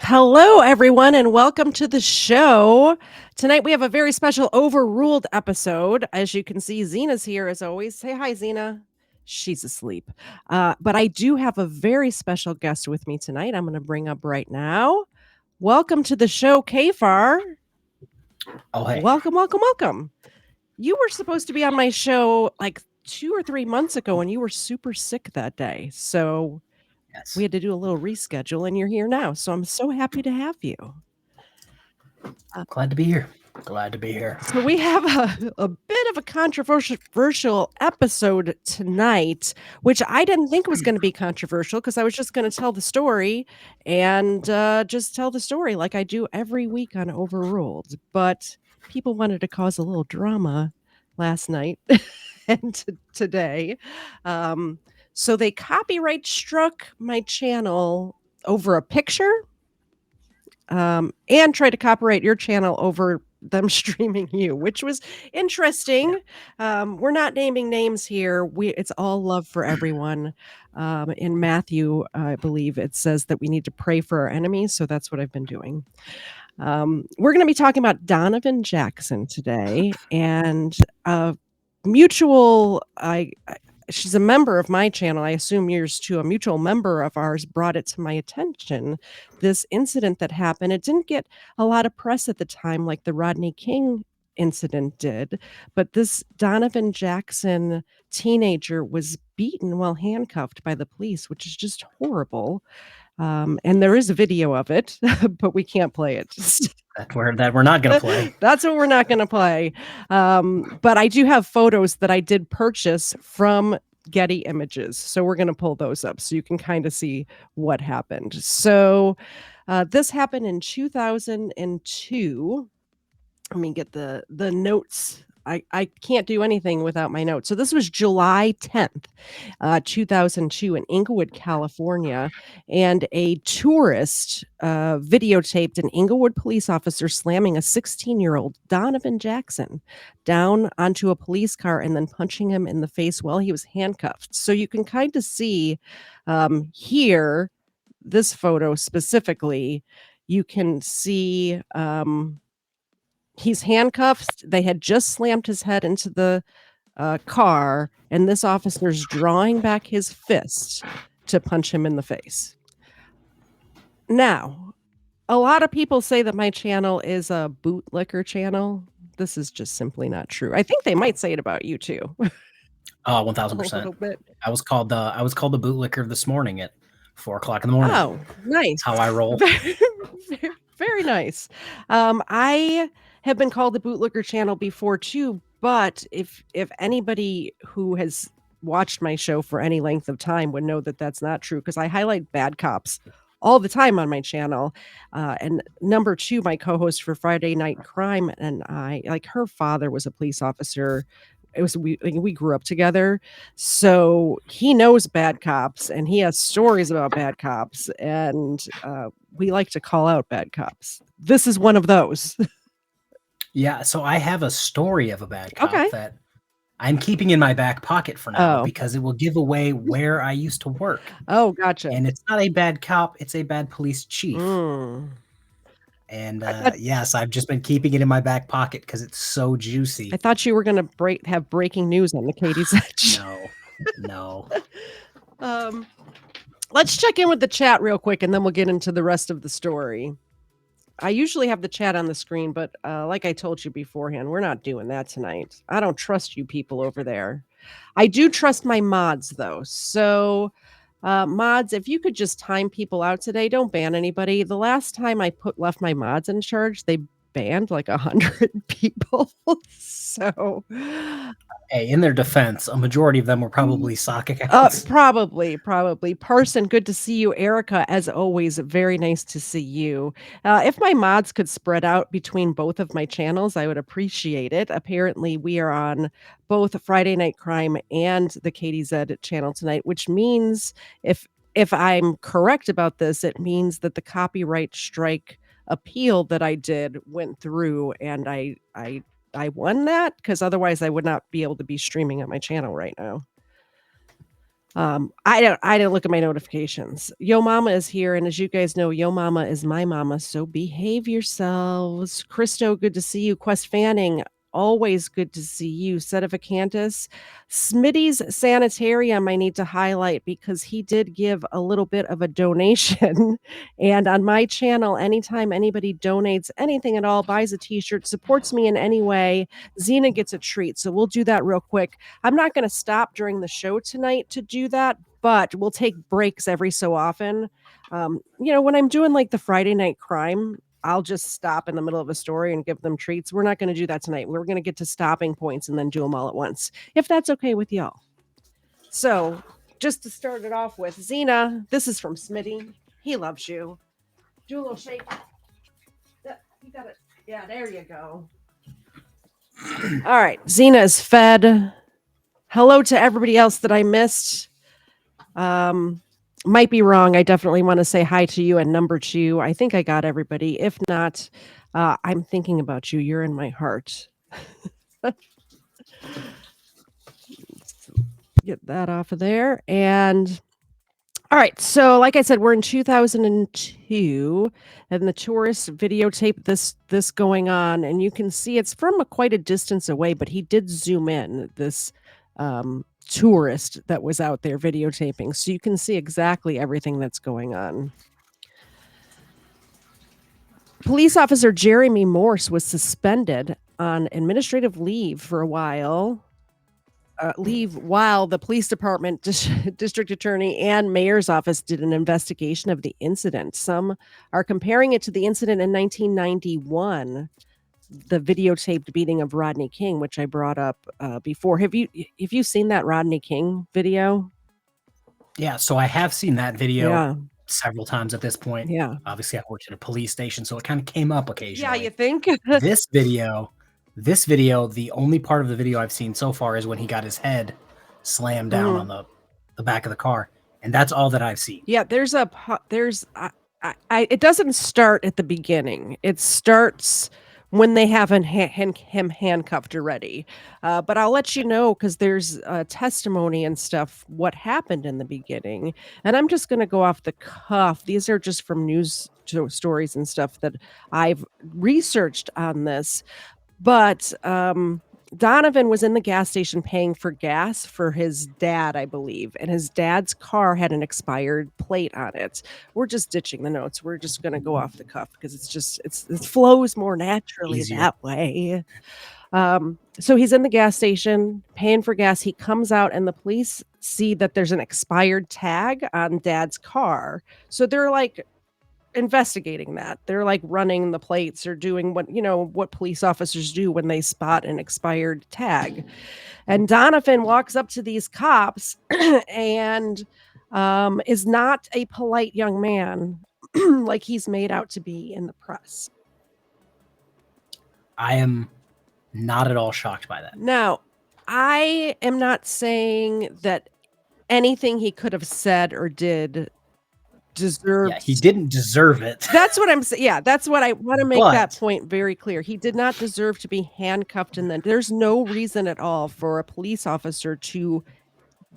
Hello, everyone, and welcome to the show. Tonight we have a very special Overruled episode. As you can see, Zena's here as always. Say hi, Zena. She's asleep. But I do have a very special guest with me tonight. I'm going to bring up right now. Welcome to the show, KFARR. Oh, hey. Welcome. You were supposed to be on my show like 2 or 3 months ago, and you were super sick that day. So Yes. we had to do a little reschedule, and you're here now. So I'm so happy to have you. Glad to be here. So we have a bit of a controversial episode tonight, which I didn't think was going to be controversial because I was just going to tell the story and just tell the story like I do every week on Overruled. But people wanted to cause a little drama last night and today. So they copyright struck my channel over a picture and tried to copyright your channel over them streaming you, which was interesting. We're not naming names here. It's all love for everyone. In Matthew, I believe it says that we need to pray for our enemies. So that's what I've been doing. We're gonna be talking about Donovan Jackson today, and a mutual I she's a member of my channel, I assume yours too. A mutual member of ours brought it to my attention, this incident that happened. It didn't get a lot of press at the time like the Rodney King incident did, but this Donovan Jackson teenager was beaten while handcuffed by the police, which is just horrible. And there is a video of it, but we can't play it. That we're not gonna play. That's what we're not gonna play. But I do have photos that I did purchase from Getty Images, so we're gonna pull those up so you can kinda see what happened. So, this happened in 2002. Let me get the notes. I can't do anything without my notes. So this was July 10th, 2002 in Inglewood, California, and a tourist videotaped an Inglewood police officer slamming a 16-year-old Donovan Jackson down onto a police car and then punching him in the face while he was handcuffed. So you can kind of see here, this photo specifically, you can see he's handcuffed. They had just slammed his head into the car, and this officer's drawing back his fist to punch him in the face. Now, a lot of people say that my channel is a bootlicker channel. This is just simply not true. I think they might say it about you too. Oh, A little 1000%. bit. I was called the bootlicker this morning at 4:00 in the morning. Oh, nice. How I roll. Very nice. I have been called the bootlicker channel before too, but if anybody who has watched my show for any length of time would know that that's not true because I highlight bad cops all the time on my channel. And number two, my co-host for Friday Night Crime and I, like her father was a police officer. We grew up together, so he knows bad cops and he has stories about bad cops, and we like to call out bad cops. This is one of those. Yeah, so I have a story of a bad cop Okay. that I'm keeping in my back pocket for now Oh. because it will give away where I used to work. Oh, gotcha. And it's not a bad cop, it's a bad police chief. Mm. And I thought yes, I've just been keeping it in my back pocket because it's so juicy. I thought you were gonna have breaking news on the Katie's Edge. No. Let's check in with the chat real quick, and then we'll get into the rest of the story. I usually have the chat on the screen, but like I told you beforehand, we're not doing that tonight. I don't trust you people over there. I do trust my mods, though. So, mods, if you could just time people out today, don't ban anybody. The last time I left my mods in charge, they banned like 100 people. So, Hey, in their defense, a majority of them were probably sock accounts. probably. Parson, good to see you. Erica, as always, very nice to see you. If my mods could spread out between both of my channels, I would appreciate it. Apparently, we are on both Friday Night Crime and the Katie Z channel tonight, which means if I'm correct about this, it means that the copyright strike appeal that I did went through, and I won that because otherwise I would not be able to be streaming on my channel right now. I didn't look at my notifications. Yo Mama is here, and as you guys know, Yo Mama is my mama, so behave yourselves. Christo, good to see you. Quest Fanning, always good to see you. Sedificantus. Smitty's Sanitarium I need to highlight because he did give a little bit of a donation. And on my channel, anytime anybody donates anything at all, buys a t-shirt, supports me in any way, Xena gets a treat. So we'll do that real quick. I'm not going to stop during the show tonight to do that, but we'll take breaks every so often. When I'm doing like the Friday Night Crime, I'll just stop in the middle of a story and give them treats. We're not going to do that tonight. We're going to get to stopping points and then do them all at once, if that's okay with y'all. So just to start it off with, Xena, this is from Smitty. He loves you. Do a little shake. You got it. Yeah, there you go. All right. Xena is fed. Hello to everybody else that I missed. Might be wrong. I definitely want to say hi to you. And number two, I think I got everybody. If not, I'm thinking about you. You're in my heart. Get that off of there. And Alright, so like I said, we're in 2002, and the tourists videotape this going on, and you can see it's from quite a distance away, but he did zoom in, this, tourist that was out there videotaping, so you can see exactly everything that's going on. Police officer Jeremy Morse was suspended on administrative leave for a while leave while the police department, district attorney, and mayor's office did an investigation of the incident. Some are comparing it to the incident in 1991, the videotaped beating of Rodney King, which I brought up before. Have you seen that Rodney King video? Yeah, so I have seen that video Yeah, several times at this point. yeah. Obviously, I worked at a police station, so it kinda came up Yeah, you occasionally. think? This video this video, the only part of the video I've seen so far is when he got his head slammed down on Mhm. the back of the car, and that's all that I've seen. Yeah, there's a po there's it doesn't start at the beginning. It starts when they have him handcuffed already. But I'll let you know because there's, testimony and stuff what happened in the beginning, and I'm just gonna go off the cuff. These are just from news stories and stuff that I've researched on this. But, Donovan was in the gas station paying for gas for his dad, I believe, and his dad's car had an expired plate on it. We're just ditching the notes. We're just gonna go off the cuff because it flows more naturally Easier. that way. So he's in the gas station paying for gas. He comes out and the police see that there's an expired tag on dad's car. So they're like investigating that. They're, like, running the plates or doing what police officers do when they spot an expired tag, and Donovan walks up to these cops and, is not a polite young man like he's made out to be in the press. I am not at all shocked by that. Now, I am not saying that anything he could have said or did Yeah, he deserves. didn't deserve it, That's what I'm saying. Yeah, that's what I wanna make that but point very clear. He did not deserve to be handcuffed, and then there's no reason at all for a police officer to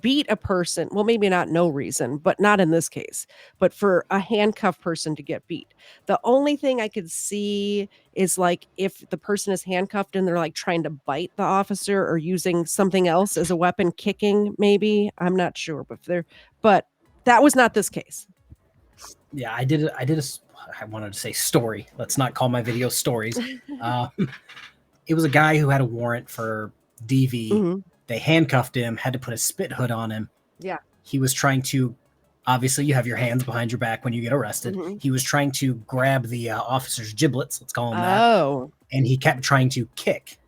beat a person. Well, maybe not no reason, but not in this case, but for a handcuffed person to get beat. The only thing I could see is, like, if the person is handcuffed and they're, like, trying to bite the officer or using something else as a weapon, kicking maybe, I'm not sure, but that was not this case. yeah, I wanted to say story. Let's not call my videos stories. Um, it was a guy who had a warrant for DV. Mhm. They handcuffed him, had to put a spit hood on him. Yeah. He was trying to obviously you have your hands behind your back when you get arrested. Mhm. He was trying to grab the officer's giblets, let's call him that, Oh. and he kept trying to kick.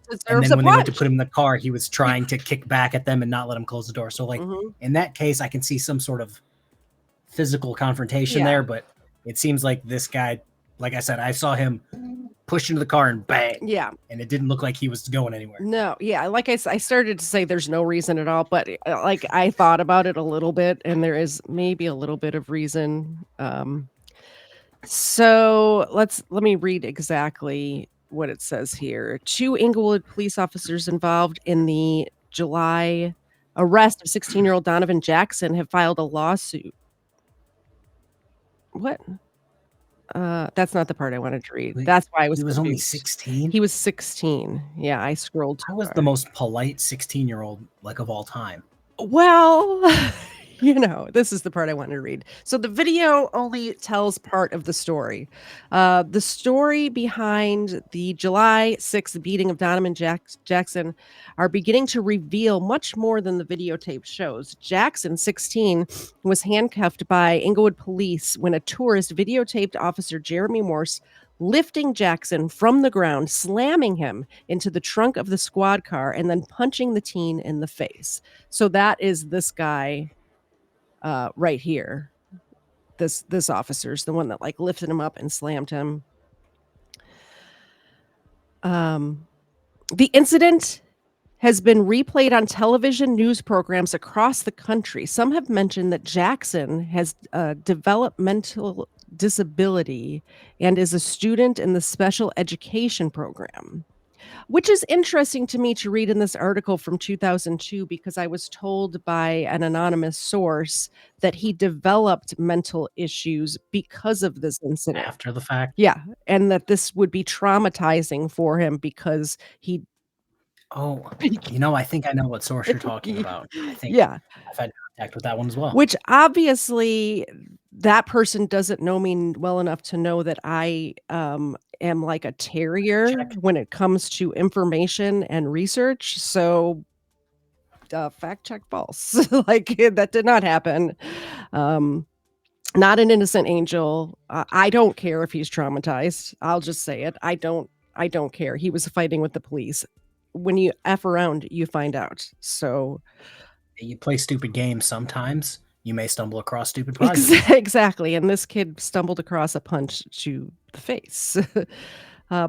And Deserves then a when they went to punch. put him in the car, he was trying to kick back at them and not let them close the door. So, like, Mhm. in that case, I can see some sort of physical confrontation Yeah. there, but it seems like this guy, like I said, I saw him push into the car and bang, Yeah. and it didn't look like he was going anywhere. No, yeah, like I started to say there's no reason at all, but, like, I thought about it a little bit, and there is maybe a little bit of reason, so let me read exactly what it says here. 2 Inglewood police officers involved in the July arrest of 16-year-old Donovan Jackson have filed a lawsuit. What? That's not the part I wanted to read. Wait, That's why I was he was only confused. 16? He was 16. Yeah, I scrolled too I was the far. most polite 16-year-old, like, of all time. Well, this is the part I wanted to read. So the video only tells part of the story. The story behind the July 6th beating of Donovan Jackson are beginning to reveal much more than the videotape shows. Jackson, 16, was handcuffed by Inglewood police when a tourist videotaped Officer Jeremy Morse lifting Jackson from the ground, slamming him into the trunk of the squad car, and then punching the teen in the face. So that is this guy, right here. This officer's the one that, like, lifted him up and slammed him. The incident has been replayed on television news programs across the country. Some have mentioned that Jackson has a developmental disability and is a student in the special education program. Which is interesting to me to read in this article from 2002 because I was told by an anonymous source that he developed mental issues because of this incident. After the fact. Yeah, and that this would be traumatizing for him because he Oh, I think I know what source you're talking about. I think Yeah, I've had contact with that one as well. which obviously that person doesn't know me well enough to know that I, am like a terrier Check. when it comes to information and research, so, fact check false. Like, that did not happen. Um, not an innocent angel. I don't care if he's traumatized. I'll just say it. I don't care. He was fighting with the police. When you F around, you find out. So You play stupid games sometimes, you may stumble across stupid prizes. Exactly, and this kid stumbled across a punch to the face.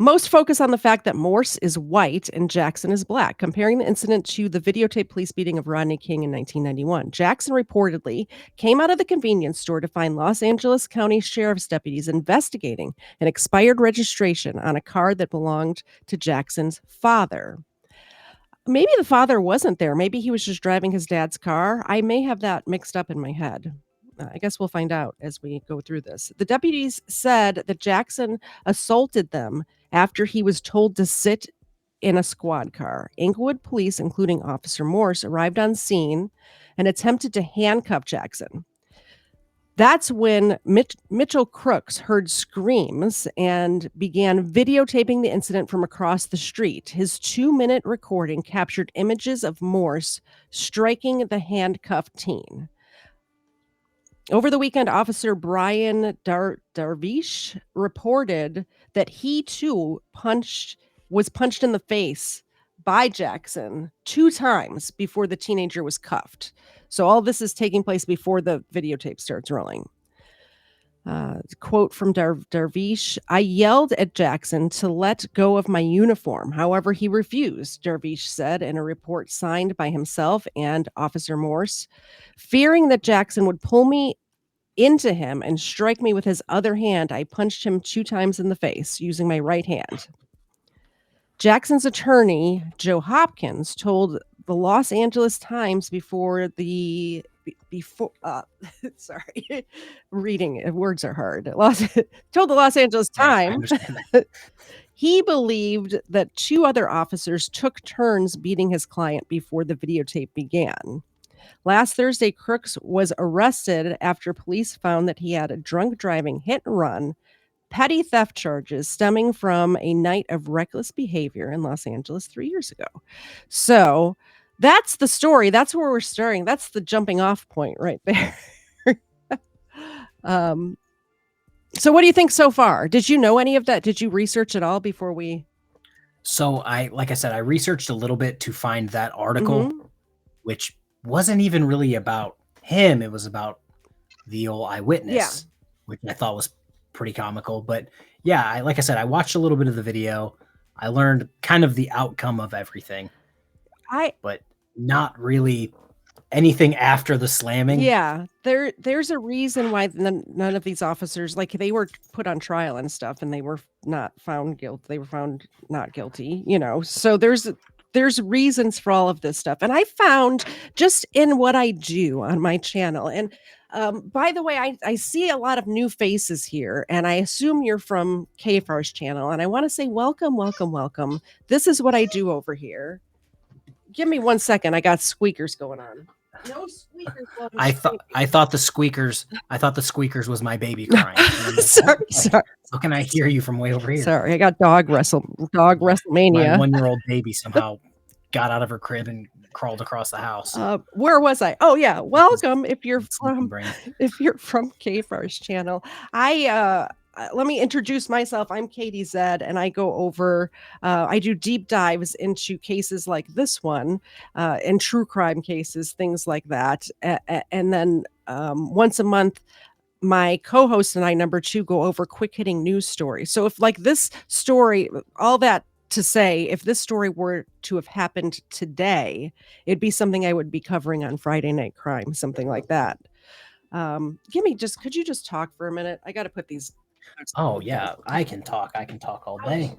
Most focus on the fact that Morse is white and Jackson is black, comparing the incident to the videotape police beating of Rodney King in 1991. Jackson reportedly came out of the convenience store to find Los Angeles County Sheriff's deputies investigating an expired registration on a car that belonged to Jackson's father. Maybe the father wasn't there. Maybe he was just driving his dad's car. I may have that mixed up in my head. I guess we'll find out as we go through this. The deputies said that Jackson assaulted them after he was told to sit in a squad car. Inglewood police, including Officer Morse, arrived on scene and attempted to handcuff Jackson. That's when Mitchell Crooks heard screams and began videotaping the incident from across the street. His 2-minute recording captured images of Morse striking the handcuffed teen. Over the weekend, Officer Brian Darvish reported that he too was punched in the face by Jackson 2 times before the teenager was cuffed. So all this is taking place before the videotape starts rolling. Quote from Darvish, "I yelled at Jackson to let go of my uniform. However, he refused," Darvish said in a report signed by himself and Officer Morse. Fearing that Jackson would pull me into him and strike me with his other hand, I punched him 2 times in the face using my right hand. Jackson's attorney, Joe Hopkins, told the Los Angeles Times before sorry, reading words are hard. Told the Los Angeles Hey, I Times understand that. he believed that 2 other officers took turns beating his client before the videotape began. Last Thursday, Crooks was arrested after police found that he had a drunk driving hit and run, petty theft charges stemming from a night of reckless behavior in Los Angeles 3 years ago. So that's the story. That's where we're starting. That's the jumping off point right there. So what do you think so far? Did you know any of that? Did you research at all before we? So like I said, I researched a little bit to find that article, which wasn't even really about him. It was about the old eyewitness, which I thought was pretty comical. But yeah, like I said, I watched a little bit of the video. I learned kind of the outcome of everything, but not really anything after the slamming. Yeah, there's a reason why none of these officers, like, they were put on trial and stuff, and they were not found guilty. They were found not guilty, so there's reasons for all of this stuff, and I found just in what I do on my channel, and, by the way, I see a lot of new faces here, and I assume you're from KFARR's channel, and I wanna say welcome, welcome, welcome. This is what I do over here. Give me 1 second, I got squeakers going on. No squeakers. I thought the squeakers was my baby crying. Sorry. How can I hear you from way over here? Sorry, I got dog WrestleMania. My 1-year-old baby somehow got out of her crib and crawled across the house. Where was I? Oh yeah, welcome if you're from KFARR's channel. Let me introduce myself. I'm Katie Zed, and I go over, I do deep dives into cases like this one, and true crime cases, things like that. And then once a month, my co-host and I, number 2, go over quick hitting news stories. So if like this story, all that to say, if this story were to have happened today, it'd be something I would be covering on Friday Night Crime, something like that. Could you just talk for a minute? I got to put these. Oh yeah, I can talk all day.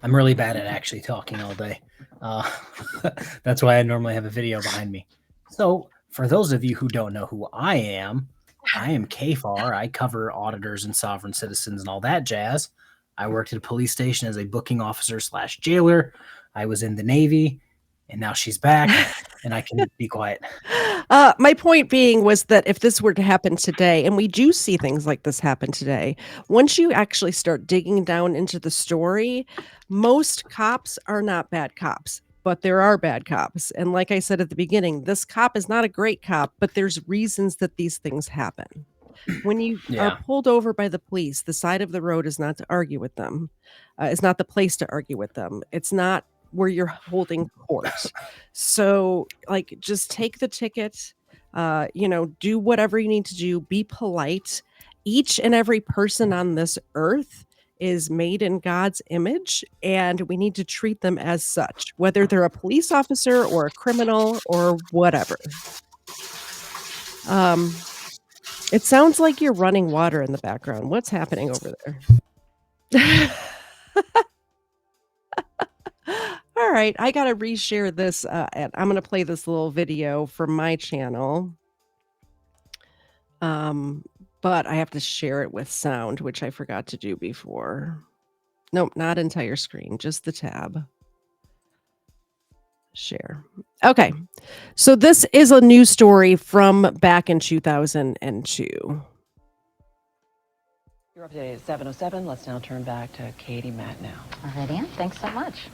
I'm really bad at actually talking all day. Uh, that's why I normally have a video behind me. So, for those of you who don't know who I am KFARR. I cover auditors and sovereign citizens and all that jazz. I worked at a police station as a booking officer / jailer. I was in the Navy, and now she's back, and I can be quiet. My point being was that if this were to happen today, and we do see things like this happen today, once you actually start digging down into the story, most cops are not bad cops, but there are bad cops. And like I said at the beginning, this cop is not a great cop, but there's reasons that these things happen. When you are Yeah. pulled over by the police, the side of the road is not to argue with them. It's not the place to argue with them. It's not where you're holding court. So, like, just take the ticket, do whatever you need to do, be polite. Each and every person on this earth is made in God's image, and we need to treat them as such, whether they're a police officer or a criminal or whatever. It sounds like you're running water in the background. What's happening over there? All right, I gotta reshare this, and I'm gonna play this little video from my channel. But I have to share it with sound, which I forgot to do before. Nope, not entire screen, just the tab. Share. Okay, so this is a news story from back in 2002. You're up to date at 7:07. Let's now turn back to Katie Matt now. All right, Ann, thanks so much.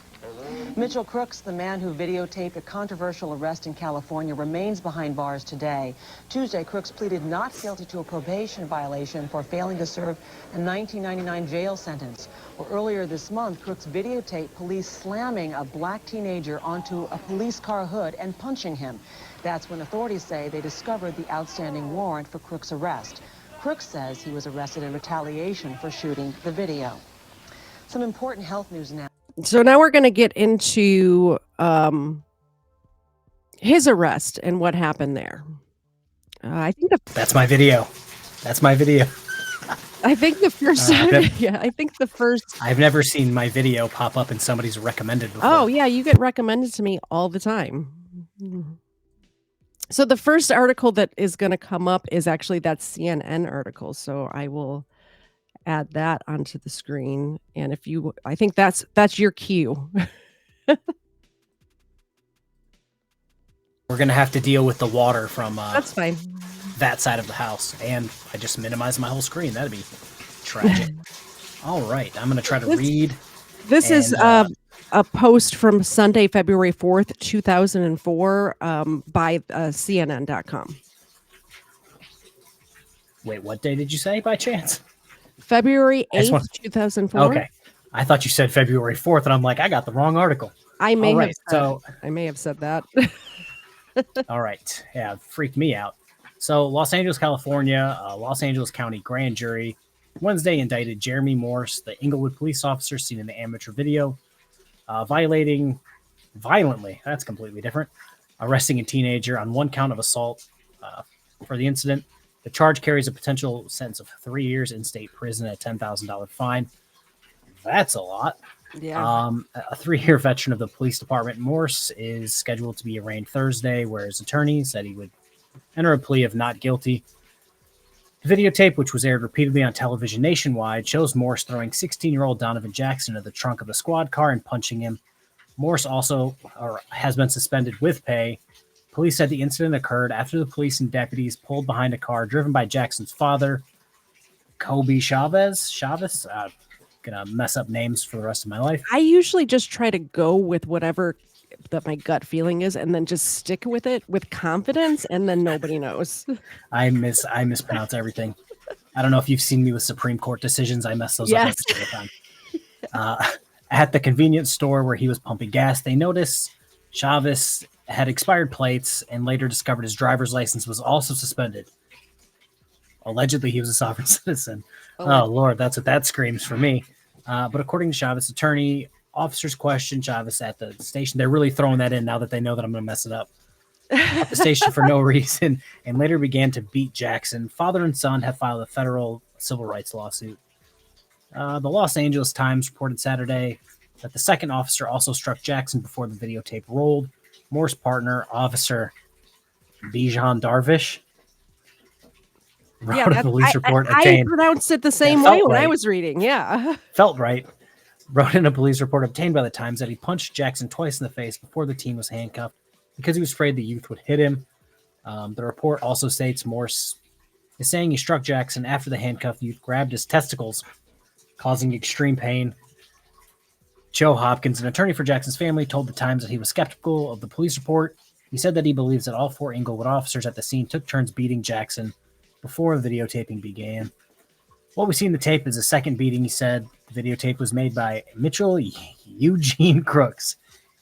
Mitchell Crooks, the man who videotaped a controversial arrest in California, remains behind bars today. Tuesday, Crooks pleaded not guilty to a probation violation for failing to serve a 1999 jail sentence. Well, earlier this month, Crooks videotaped police slamming a black teenager onto a police car hood and punching him. That's when authorities say they discovered the outstanding warrant for Crooks' arrest. Crooks says he was arrested in retaliation for shooting the video. Some important health news now. So now we're going to get into his arrest and what happened there. I think That's my video. That's my video. I think the first I think the first I've never seen my video pop up in somebody's recommended before. Oh, yeah, you get recommended to me all the time. So the first article that is going to come up is actually that CNN article. So I will add that onto the screen, and I think that's your cue. We're gonna have to deal with the water from That's fine. that side of the house, and I just minimized my whole screen. That'd be tragic. All right, I'm gonna try to read. This is a post from Sunday, February 4th, 2004, by CNN.com. Wait, what day did you say by chance? February 8th, 2004. Okay. I thought you said February 4th, and I'm like, I got the wrong article. I may have said that. All right. Yeah, it freaked me out. So, Los Angeles, California, Los Angeles County grand jury Wednesday indicted Jeremy Morse, the Inglewood police officer seen in the amateur video, violating violently, that's completely different, arresting a teenager on one count of assault for the incident. The charge carries a potential sentence of 3 years in state prison and a $10,000 fine. That's a lot. Yeah. A 3-year veteran of the police department, Morse, is scheduled to be arraigned Thursday, where his attorney said he would enter a plea of not guilty. The videotape, which was aired repeatedly on television nationwide, shows Morse throwing 16-year-old Donovan Jackson into the trunk of the squad car and punching him. Morse has been suspended with pay. Police said the incident occurred after the police and deputies pulled behind a car driven by Jackson's father, Kobe Chavez. Gonna mess up names for the rest of my life. I usually just try to go with whatever that my gut feeling is, and then just stick with it with confidence, and then nobody knows. I mispronounce everything. I don't know if you've seen me with Supreme Court decisions. I mess those up every single time. At the convenience store where he was pumping gas, they noticed Chavez had expired plates and later discovered his driver's license was also suspended. Allegedly, he was a sovereign citizen. Oh, Lord, that's what that screams for me. But according to Chavez's attorney, officers questioned Chavez at the station. They're really throwing that in now that they know that I'm going to mess it up. At the station for no reason, and later began to beat Jackson. Father and son have filed a federal civil rights lawsuit. The Los Angeles Times reported Saturday that the second officer also struck Jackson before the videotape rolled. Moore's partner, Officer Bijan Darvish, wrote a police report I obtained. pronounced it the same way when I was reading. Yeah. Felt right. Wrote in a police report obtained by the Times that he punched Jackson twice in the face before the teen was handcuffed because he was afraid the youth would hit him. The report also states Morse is saying he struck Jackson after the handcuffed youth grabbed his testicles, causing extreme pain. Joe Hopkins, an attorney for Jackson's family, told the Times that he was skeptical of the police report. He said that he believes that all 4 Inglewood officers at the scene took turns beating Jackson before videotaping began. What we see in the tape is a second beating, he said. The videotape was made by Mitchell Eugene Crooks,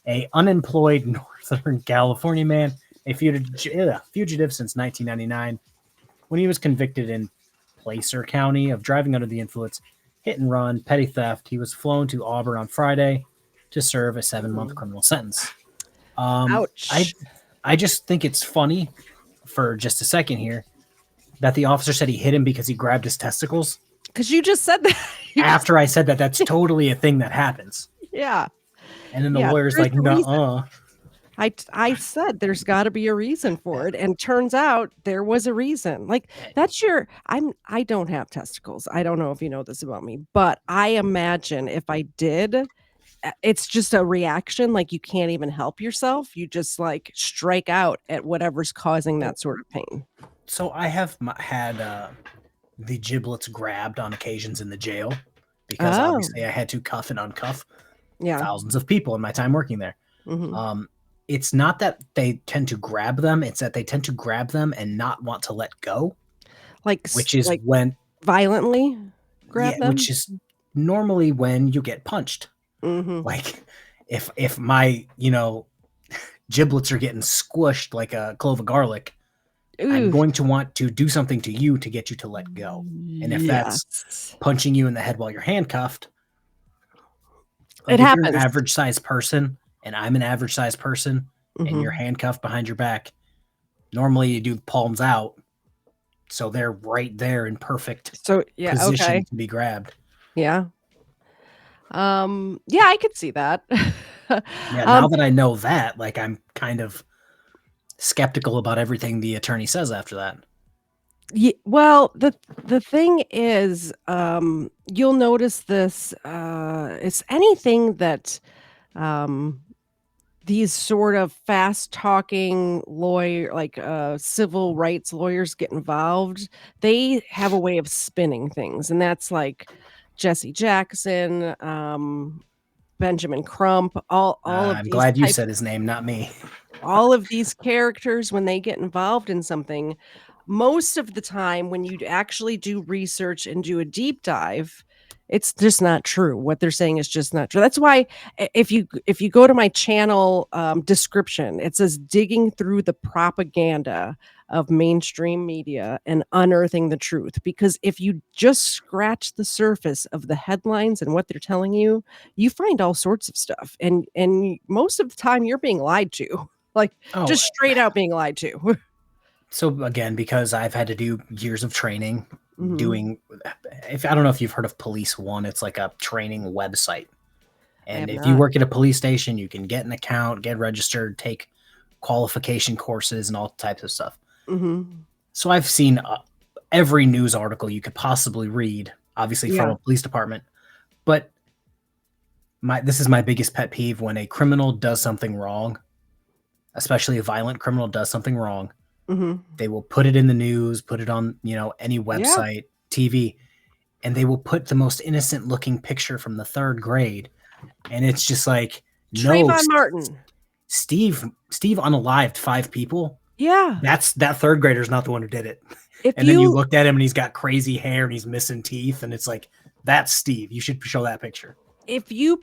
a unemployed Northern California man, a fugitive since 1999, when he was convicted in Placer County of driving under the influence, hit and run, petty theft. He was flown to Auburn on Friday to serve a 7-month criminal sentence. Ouch. I just think it's funny for just a second here that the officer said he hit him because he grabbed his testicles. Because you just said that. After I said that, that's totally a thing that happens. Yeah. And then the lawyer's like, nuh-uh. I said there's got to be a reason for it, and turns out there was a reason. Like that's I don't have testicles. I don't know if you know this about me, but I imagine if I did, it's just a reaction. Like you can't even help yourself. You just like strike out at whatever's causing that sort of pain. So I have had the giblets grabbed on occasions in the jail because obviously I had to cuff and uncuff thousands of people in my time working there. Mm-hmm. It's not that they tend to grab them; it's that they tend to grab them and not want to let go. Which is when violently grab them. Which is normally when you get punched. Mm-hmm. Like if my giblets are getting squished like a clove of garlic, I'm going to want to do something to you to get you to let go. And if that's punching you in the head while you're handcuffed, it happens. You're an average sized person, and I'm an average sized person, and you're handcuffed behind your back. Normally, you do palms out, so they're right there in perfect position to be grabbed. Yeah. Yeah, I could see that. Now that I know that, like, I'm kind of skeptical about everything the attorney says after that. Yeah, well, the thing is, you'll notice this. It's anything that these sort of fast talking civil rights lawyers get involved. They have a way of spinning things, and that's like Jesse Jackson, Benjamin Crump, all of I'm these glad you said his name, not me. all of these characters, when they get involved in something, most of the time when you actually do research and do a deep dive, it's just not true. What they're saying is just not true. That's why if you go to my channel description, it says digging through the propaganda of mainstream media and unearthing the truth. Because if you just scratch the surface of the headlines and what they're telling you, you find all sorts of stuff. And most of the time you're being lied to. Like just straight out being lied to. So again, because I've had to do years of training doing, I don't know if you've heard of Police One, it's like a training website. And if you work at a police station, you can get an account, get registered, take qualification courses and all types of stuff. So I've seen every news article you could possibly read, obviously from a police department. But this is my biggest pet peeve: when a criminal does something wrong, especially a violent criminal does something wrong, they will put it in the news, put it on, any website, TV, and they will put the most innocent looking picture from the 3rd grade. And it's just like, Trayvon Martin. Steve unalived 5 people. Yeah. That 3rd grader's not the one who did it. Then you looked at him and he's got crazy hair and he's missing teeth. And it's like, that's Steve. You should show that picture. If you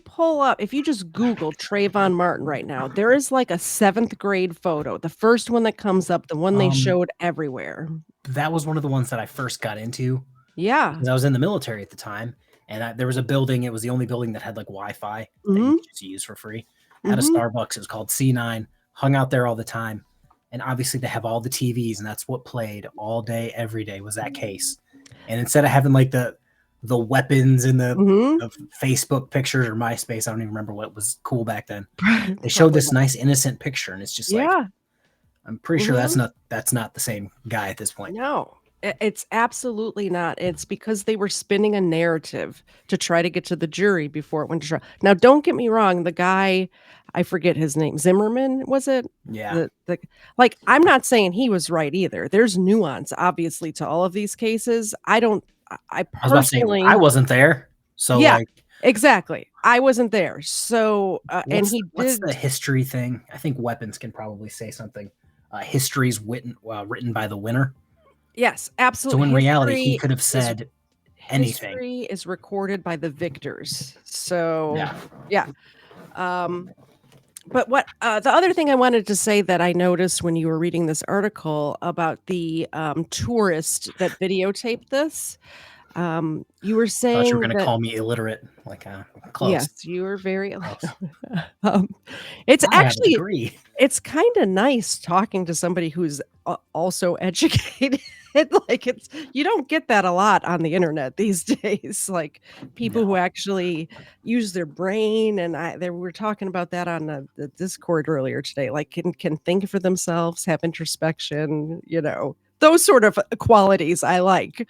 just Google Trayvon Martin right now, there is like a 7th grade photo. The first one that comes up, the one they showed everywhere. That was one of the ones that I first got into. Yeah. Because I was in the military at the time. And there was a building. It was the only building that had like Wi-Fi that you could just use for free. Had a Starbucks. It was called C9. Hung out there all the time. And obviously they have all the TVs, and that's what played all day, every day was that case. And instead of having like the the weapons in Mhm. the Facebook pictures or MySpace. I don't even remember what was cool back then. They showed Probably this not. nice innocent picture, and it's just like, Yeah. I'm pretty sure Mhm. that's not the same guy at this point. No, it's absolutely not. It's because they were spinning a narrative to try to get to the jury before it went to trial. Now, don't get me wrong, the guy, I forget his name, Zimmerman, was it? Yeah. The like, I'm not saying he was right either. There's nuance, obviously, to all of these cases. I I was about to say I personally wasn't there. So Yeah, like exactly. I wasn't there. So, and what's he what's the did history thing? I think weapons can probably say something. History's written by the winner. yes, So absolutely. in reality, he could have Is said anything. history is recorded by the victors. So, Yeah. yeah. Um, but what the other thing I wanted to say that I noticed when you were reading this article about the tourist that videotaped this, you were I thought you were saying gonna that call me illiterate. Like close. yes, you were very Close. um, it's I have a actually degree. it's kinda nice talking to somebody who's also educated, like, it's you don't get that a lot on the internet these days, like, people who No. actually use their brain, and they were talking about that on the Discord earlier today, like, can think for themselves, have introspection, those sort of qualities I like.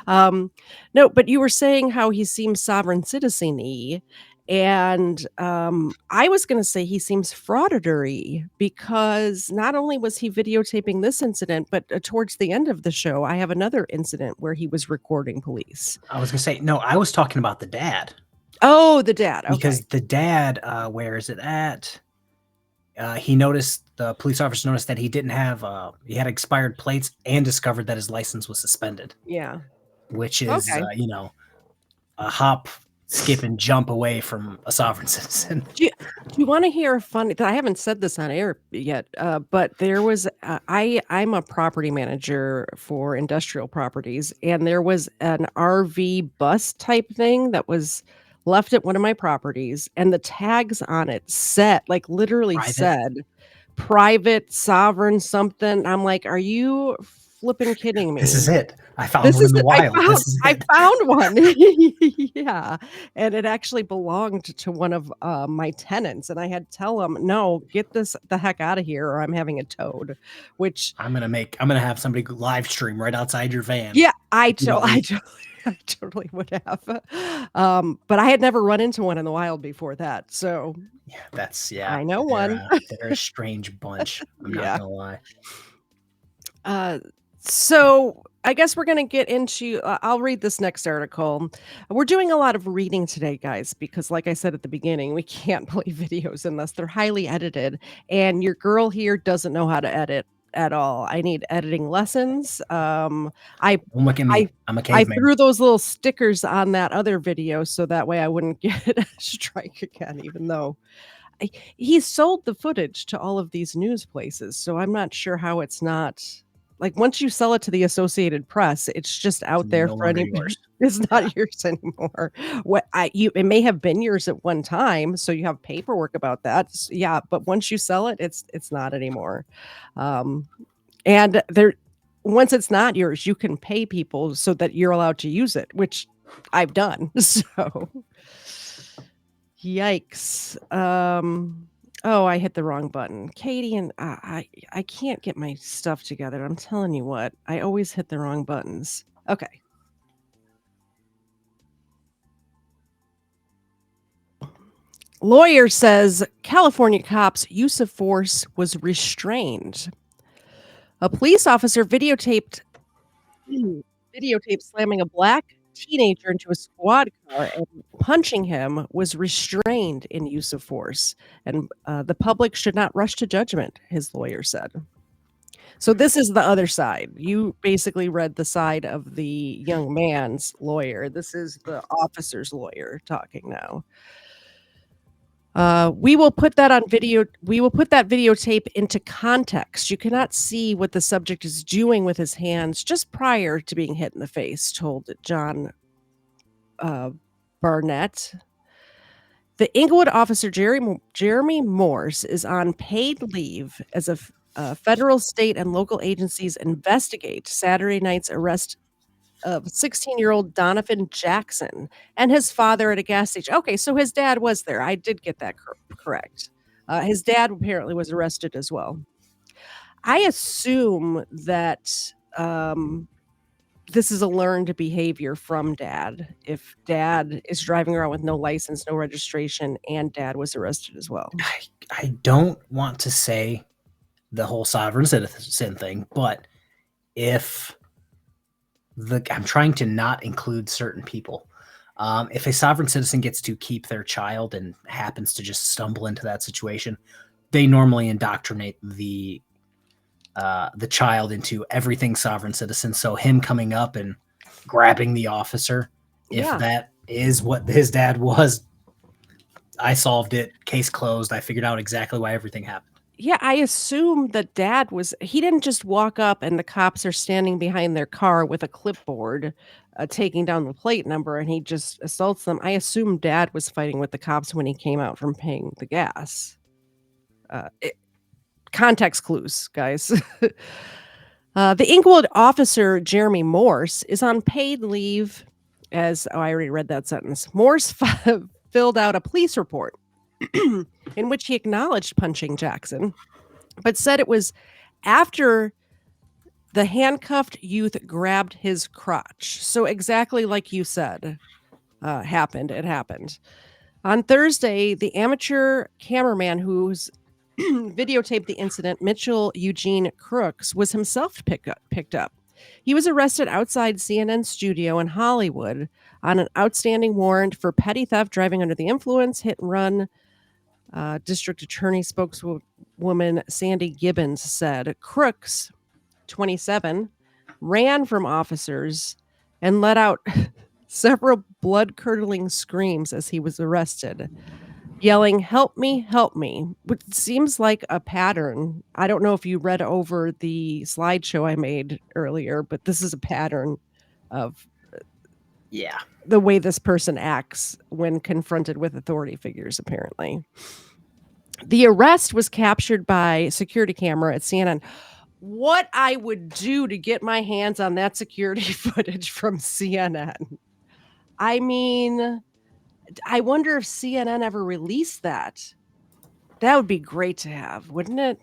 Um, no, but you were saying how he seems sovereign citizen-y, and, I was gonna say he seems frauditory because not only was he videotaping this incident, but, towards the end of the show, I have another incident where he was recording police. I was gonna say, no, I was talking about the dad. Oh, the dad, okay. Because the dad, where is it at? He noticed the police officer noticed that he didn't have he had expired plates and discovered that his license was suspended, Yeah, which is okay. a hop, skip, and jump away from a sovereign citizen. Do you wanna hear a funny that I haven't said this on air yet, but there was I'm a property manager for industrial properties, and there was an RV bus type thing that was left at one of my properties, and the tags on it said, like, literally Private. said, "Private, sovereign, something." I'm like, "Are you flipping kidding This is me?" it. I found This one in is the it. wild. This is I it. found one. Yeah, and it actually belonged to one of, my tenants, and I had to tell him, "No, get this the heck out of here or I'm having it towed," which I'm gonna have somebody live stream right outside your van yeah, if you don't leave. I totally would have. But I had never run into one in the wild before that, so Yeah. I know one. They're a strange bunch. I'm not Yeah. gonna lie. Uh, so I guess we're gonna get into I'll read this next article. We're doing a lot of reading today, guys, because like I said at the beginning, we can't play videos unless they're highly edited, and your girl here doesn't know how to edit at all. I need editing lessons. I Don't look at I me. I'm a I caveman. threw those little stickers on that other video so that way I wouldn't get a strike again, even though I he sold the footage to all of these news places, so I'm not sure how it's not like, once you sell it to the Associated Press, it's just It's out there no for longer anybody. yours. It's Yeah. not yours anymore. It may have been yours at one time, so you have paperwork about that. Yeah, but once you sell it, it's not anymore. Um, and there once it's not yours, you can pay people so that you're allowed to use it, which I've done. So yikes. Oh, I hit the wrong button. Katie and I can't get my stuff together. I'm telling you what, I always hit the wrong buttons. Okay. Lawyer says California cops' use of force was restrained. A police officer videotaped slamming a black teenager into a squad car and punching him was restrained in use of force, and the public should not rush to judgment, his lawyer said. So this is the other side. You basically read the side of the young man's lawyer. This is the officer's lawyer talking now. We will put that on video. We will put that videotape into context. You cannot see what the subject is doing with his hands just prior to being hit in the face, told John Barnett. The Inglewood officer, Jeremy Morse, is on paid leave as federal, state, and local agencies investigate Saturday night's arrest of 16-year-old Donovan Jackson and his father at a gas station. Okay, so his dad was there. I did get that correct. His dad apparently was arrested as well. I assume that this is a learned behavior from dad. If dad is driving around with no license, no registration, and dad was arrested as well. I don't want to say the whole sovereign citizen thing, but if I'm trying to not include certain people. If a sovereign citizen gets to keep their child and happens to just stumble into that situation, they normally indoctrinate the child into everything sovereign citizen. So him coming up and grabbing the officer, if that is what his dad was, I solved it. Case closed. I figured out exactly why everything happened. Yeah, I assume that dad he didn't just walk up and the cops are standing behind their car with a clipboard, taking down the plate number, and he just assaults them. I assume dad was fighting with the cops when he came out from paying the gas. Context clues, guys. The Inglewood officer, Jeremy Morse, is on paid leave I already read that sentence. Morse filled out a police report in which he acknowledged punching Jackson, but said it was after the handcuffed youth grabbed his crotch. So exactly like you said, it happened. On Thursday, the amateur cameraman who's videotaped the incident, Mitchell Eugene Crooks, was himself picked up. He was arrested outside CNN studio in Hollywood on an outstanding warrant for petty theft, driving under the influence, hit and run. District Attorney spokeswoman Sandy Gibbons said Crooks, 27, ran from officers and let out several blood-curdling screams as he was arrested, yelling, "Help me, help me," which seems like a pattern. I don't know if you read over the slideshow I made earlier, but this is a pattern of the way this person acts when confronted with authority figures, apparently. The arrest was captured by security camera at CNN. What I would do to get my hands on that security footage from CNN. I mean, I wonder if CNN ever released that. That would be great to have, wouldn't it?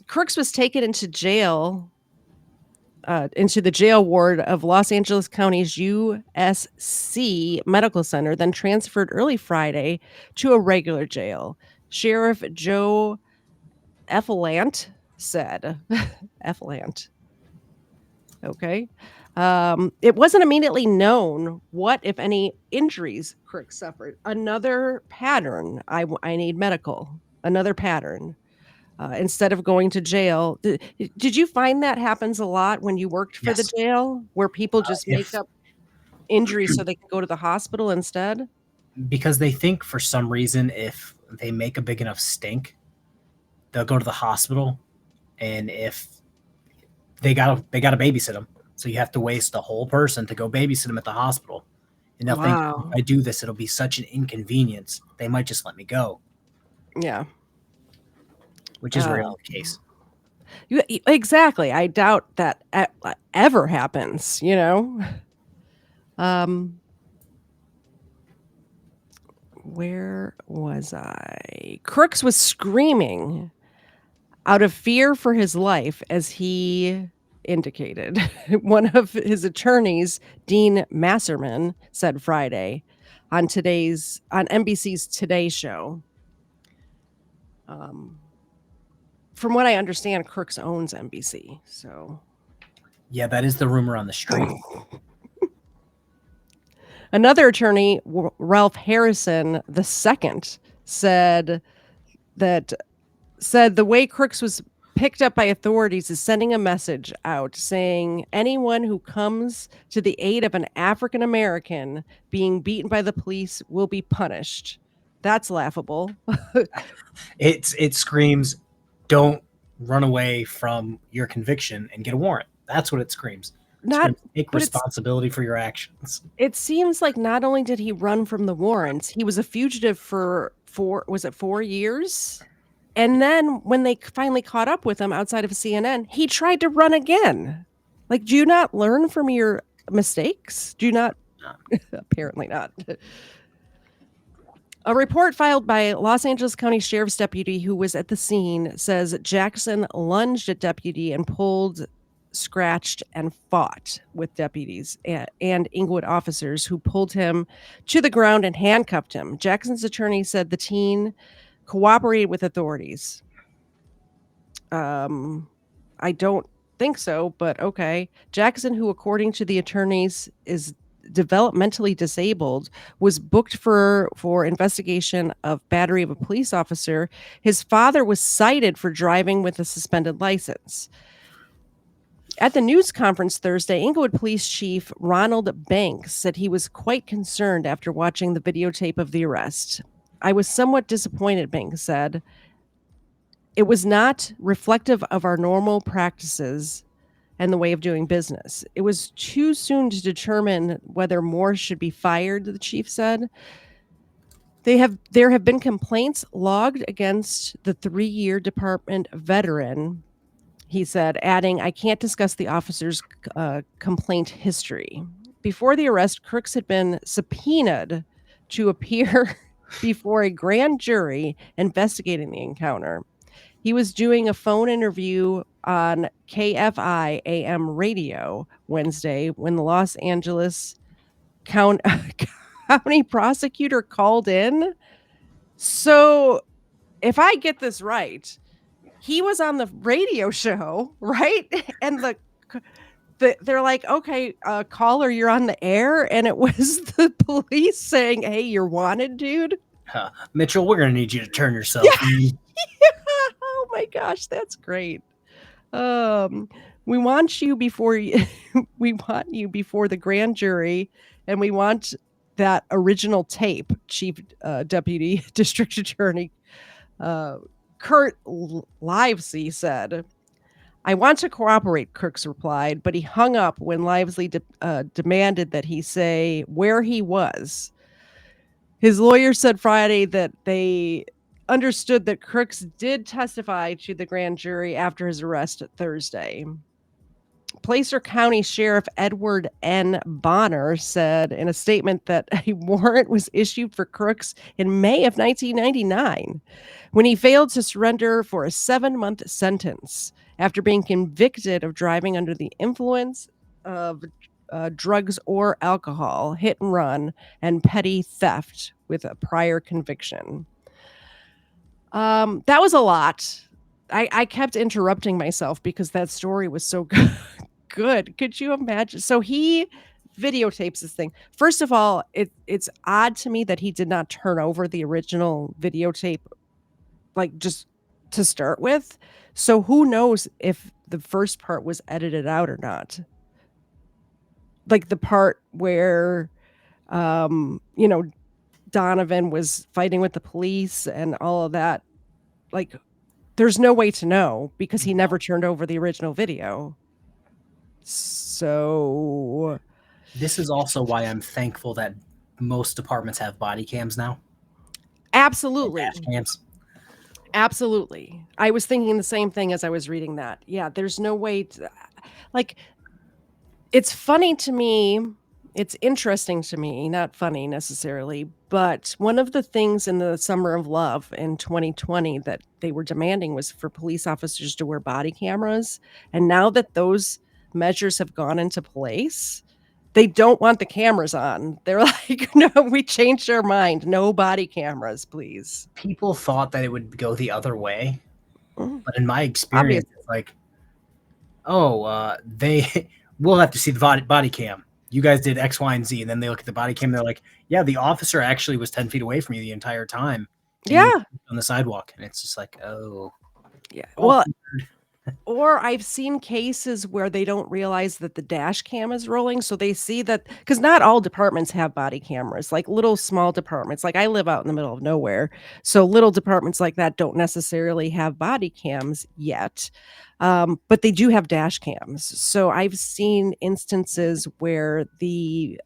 Crooks was taken into jail, into the jail ward of Los Angeles County's USC Medical Center, then transferred early Friday to a regular jail. Sheriff Joe Effelant said. Effelant. Okay. It wasn't immediately known what, if any, injuries Crooks suffered. Another pattern. I need medical. Another pattern. Instead of going to jail. Did you find that happens a lot when you worked for the jail, where people just make up injuries so they can go to the hospital instead? Because they think for some reason if they make a big enough stink, they'll go to the hospital, and if they gotta babysit them. So you have to waste a whole person to go babysit them at the hospital. And they'll think, if I do this, it'll be such an inconvenience. They might just let me go. Yeah. Which is rarely the case. Exactly. I doubt that ever happens, you know? Where was I? Crooks was screaming out of fear for his life, as he indicated. One of his attorneys, Dean Masserman, said Friday on NBC's Today Show. From what I understand, Crooks owns NBC, so. Yeah, that is the rumor on the street. Another attorney, Ralph Harrison II, said the way Crooks was picked up by authorities is sending a message out saying anyone who comes to the aid of an African American being beaten by the police will be punished. That's laughable. It screams, don't run away from your conviction and get a warrant. That's what it screams. Take responsibility for your actions. It seems like not only did he run from the warrants, he was a fugitive for 4 years? And then when they finally caught up with him outside of CNN, he tried to run again. Like, do you not learn from your mistakes? Do you not? No. Apparently not. A report filed by Los Angeles County Sheriff's deputy who was at the scene says Jackson lunged at deputy and pulled, scratched, and fought with deputies and Inglewood officers who pulled him to the ground and handcuffed him. Jackson's attorney said the teen cooperated with authorities. I don't think so, but okay. Jackson, who according to the attorneys is developmentally disabled, was booked for investigation of battery of a police officer. His father was cited for driving with a suspended license. At the news conference Thursday, Inglewood Police Chief Ronald Banks said he was quite concerned after watching the videotape of the arrest. I was somewhat disappointed, Banks said. It was not reflective of our normal practices and the way of doing business. It was too soon to determine whether more should be fired, the chief said. There have been complaints logged against the 3-year department veteran, he said, adding, I can't discuss the officer's complaint history. Before the arrest, Crooks had been subpoenaed to appear before a grand jury investigating the encounter. He was doing a phone interview on KFI AM radio Wednesday when the Los Angeles County prosecutor called in. So if I get this right, he was on the radio show, right? And they're like, okay, caller, you're on the air. And it was the police saying, hey, you're wanted, dude. Mitchell, we're going to need you to turn yourself. Yeah. Oh my gosh, that's great. We want you before we want you before the grand jury, and we want that original tape. Chief Deputy District Attorney Kurt Livesey said, I want to cooperate, Crooks replied, but he hung up when Livesey demanded that he say where he was. His lawyer said Friday that they understood that Crooks did testify to the grand jury after his arrest Thursday. Placer County Sheriff Edward N. Bonner said in a statement that a warrant was issued for Crooks in May of 1999 when he failed to surrender for a 7-month sentence after being convicted of driving under the influence of drugs or alcohol, hit and run, and petty theft with a prior conviction. That was a lot. I kept interrupting myself because that story was so good. Could you imagine? So he videotapes this thing. First of all, it's odd to me that he did not turn over the original videotape, like just to start with. So who knows if the first part was edited out or not? Like the part where, Donovan was fighting with the police and all of that. Like, there's no way to know because he never turned over the original video. So this is also why I'm thankful that most departments have body cams now. Absolutely. Dash cams. Absolutely. I was thinking the same thing as I was reading that. Yeah, there's no way to, like, it's funny to me. It's interesting to me, not funny necessarily, but one of the things in the Summer of Love in 2020 that they were demanding was for police officers to wear body cameras. And now that those measures have gone into place, they don't want the cameras on. They're like, no, we changed our mind. No body cameras, please. People thought that it would go the other way. But in my experience, it's like, we'll have to see the body cam. You guys did X, Y, and Z. And then they look at the body cam. And they're like, yeah, the officer actually was 10 feet away from you the entire time. Yeah. On the sidewalk. And it's just like, oh. Yeah. Well, or I've seen cases where they don't realize that the dash cam is rolling. So they see that, because not all departments have body cameras, like little small departments. Like I live out in the middle of nowhere. So little departments like that don't necessarily have body cams yet. But they do have dash cams. So I've seen instances where the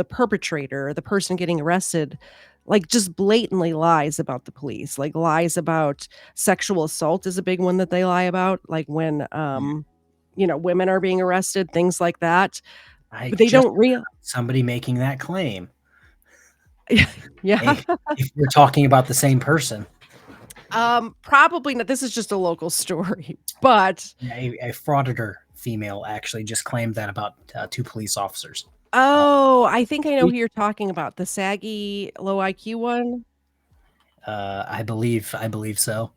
perpetrator, the person getting arrested, like just blatantly lies about the police, like lies about sexual assault is a big one that they lie about. Like when women are being arrested, things like that. I But they just don't real somebody making that claim. Yeah. If we're talking about the same person. Probably not. This is just a local story, but Yeah, a frauditor female actually just claimed that about 2 police officers. oh, I think I know who you're talking about, the saggy, low IQ one? I believe so.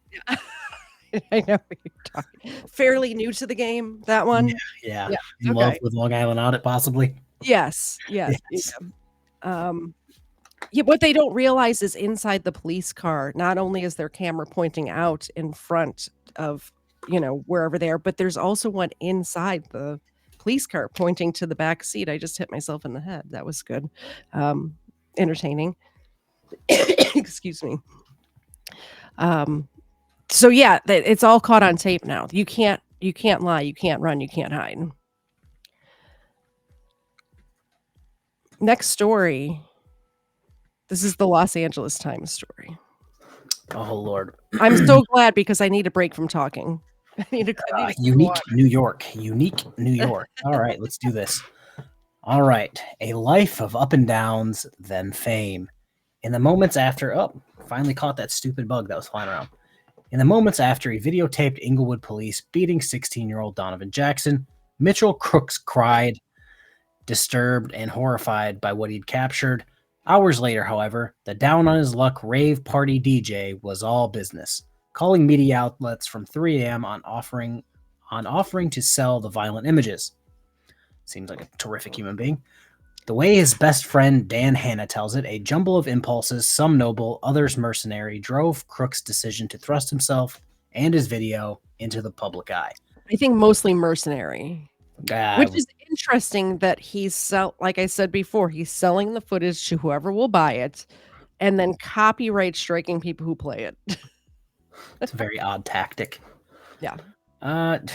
I know what you're talking fairly new to the game, that Yeah, one? yeah. Yeah, In love okay. with Long Island Audit, possibly? Yes, yes, yeah. Yes. Yeah, what they don't realize is inside the police car, not only is there camera pointing out in front of, wherever they are, but there's also one inside the police car pointing to the back seat. I just hit myself in the head. That was good. Entertaining. Excuse me. So yeah, it's all caught on tape now. You can't lie, you can't run, you can't hide. Next story. This is the Los Angeles Times story. Oh, Lord. I'm so glad because I need a break from talking. I need to Unique New York. Unique New York. All right, let's do this. All right. A life of up and downs, then fame. In the moments after, finally caught that stupid bug that was flying around. In the moments after he videotaped Inglewood police beating 16-year-old Donovan Jackson, Mitchell Crooks cried, disturbed and horrified by what he'd captured. Hours later, however, the down-on-his-luck rave party DJ was all business, calling media outlets from 3 a.m. on offering to sell the violent images. Seems like a terrific human being. The way his best friend Dan Hanna tells it, a jumble of impulses, some noble, others mercenary, drove Crooks' decision to thrust himself and his video into the public eye. I think mostly mercenary. Which is interesting that like I said before, he's selling the footage to whoever will buy it and then copyright striking people who play it. It's a very odd tactic. Yeah. God,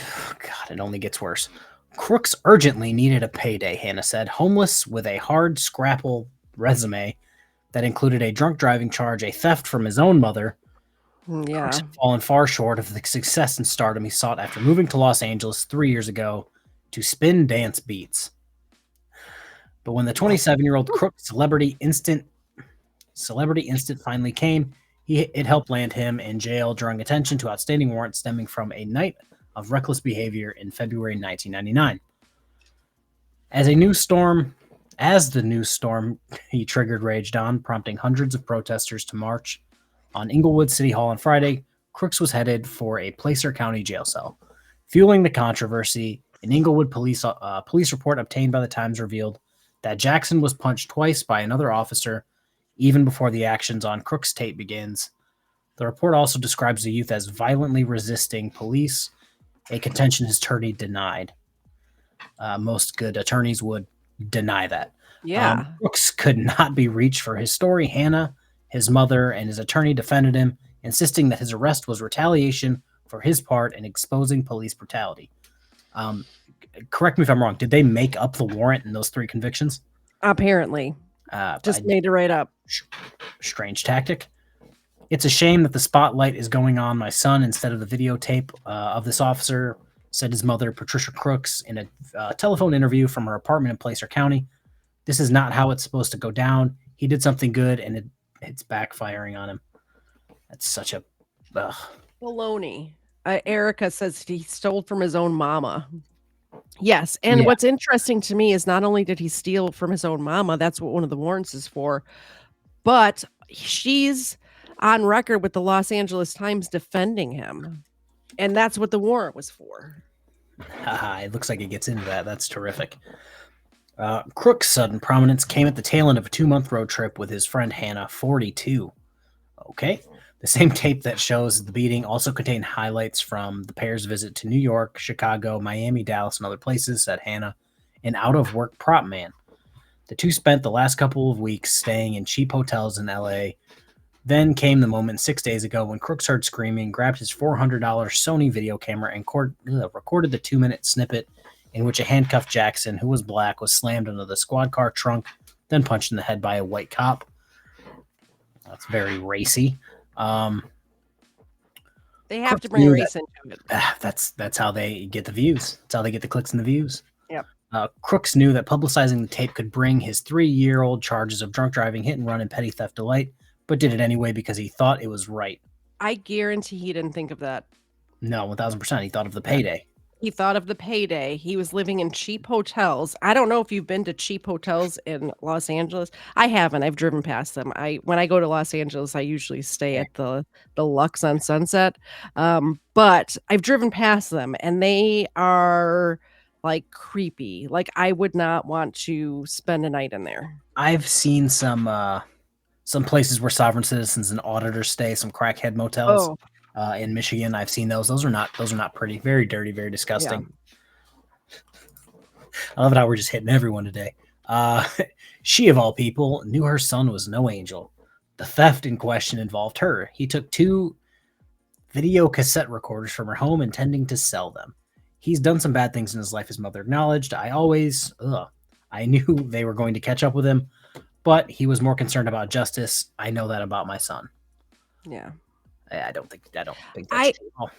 it only gets worse. Crooks urgently needed a payday, Hannah said, homeless with a hard scrapple resume that included a drunk driving charge, a theft from his own mother. Yeah. Crooks had fallen far short of the success and stardom he sought after moving to Los Angeles 3 years ago to spin dance beats. But when the 27-year-old Crooks celebrity instant finally came, it helped land him in jail, drawing attention to outstanding warrants stemming from a night of reckless behavior in February 1999. As the news storm he triggered raged on, prompting hundreds of protesters to march on Inglewood City Hall on Friday, Crooks was headed for a Placer County jail cell. Fueling the controversy, an Inglewood police report obtained by the Times revealed that Jackson was punched twice by another officer even before the actions on Crooks' tape begins. The report also describes the youth as violently resisting police, a contention his attorney denied. Most good attorneys would deny that. Yeah. Crooks could not be reached for his story. Hannah, his mother, and his attorney defended him, insisting that his arrest was retaliation for his part in exposing police brutality. Correct me if I'm wrong. Did they make up the warrant in those 3 convictions? Apparently. Just made it right up. Strange tactic. It's a shame that the spotlight is going on my son instead of the videotape of this officer, said his mother, Patricia Crooks, in a telephone interview from her apartment in Placer County. This is not how it's supposed to go down. He did something good, and it's backfiring on him. That's such a... baloney. Erica says he stole from his own mama. Yes, and what's interesting to me is not only did he steal from his own mama, that's what one of the warrants is for, but she's on record with the Los Angeles Times defending him, and that's what the warrant was for. It looks like it gets into that. That's terrific. Crook's sudden prominence came at the tail end of a 2-month road trip with his friend Hannah, 42. Okay. The same tape that shows the beating also contained highlights from the pair's visit to New York, Chicago, Miami, Dallas, and other places, said Hannah, an out-of-work prop man. The two spent the last couple of weeks staying in cheap hotels in L.A. Then came the moment 6 days ago when Crooks heard screaming, grabbed his $400 Sony video camera, and recorded the 2-minute snippet in which a handcuffed Jackson, who was black, was slammed into the squad car trunk, then punched in the head by a white cop. That's very racy. They have to Crooks bring knew race into it. that's how they get the views. That's how they get the clicks and the views. Yep. Crooks knew that publicizing the tape could bring his 3-year-old charges of drunk driving, hit and run, and petty theft to light, but did it anyway because he thought it was right. I guarantee he didn't think of that. No, 1000%. He thought of the payday. He thought of the payday. He was living in cheap hotels. I don't know if you've been to cheap hotels in Los Angeles. I haven't. I've driven past them. When I go to Los Angeles, I usually stay at the Lux on Sunset. But I've driven past them and they are like creepy. Like I would not want to spend a night in there. I've seen some places where sovereign citizens and auditors stay, some crackhead motels. Oh, In Michigan, I've seen those. Those are not pretty. Very dirty, very disgusting. yeah. I love it how we're just hitting everyone today. She, of all people, knew her son was no angel. The theft in question involved her. He took 2 video cassette recorders from her home, intending to sell them. He's done some bad things in his life, his mother acknowledged. I knew they were going to catch up with him, but he was more concerned about justice. I know that about my son. Yeah. I don't think that's I true at all.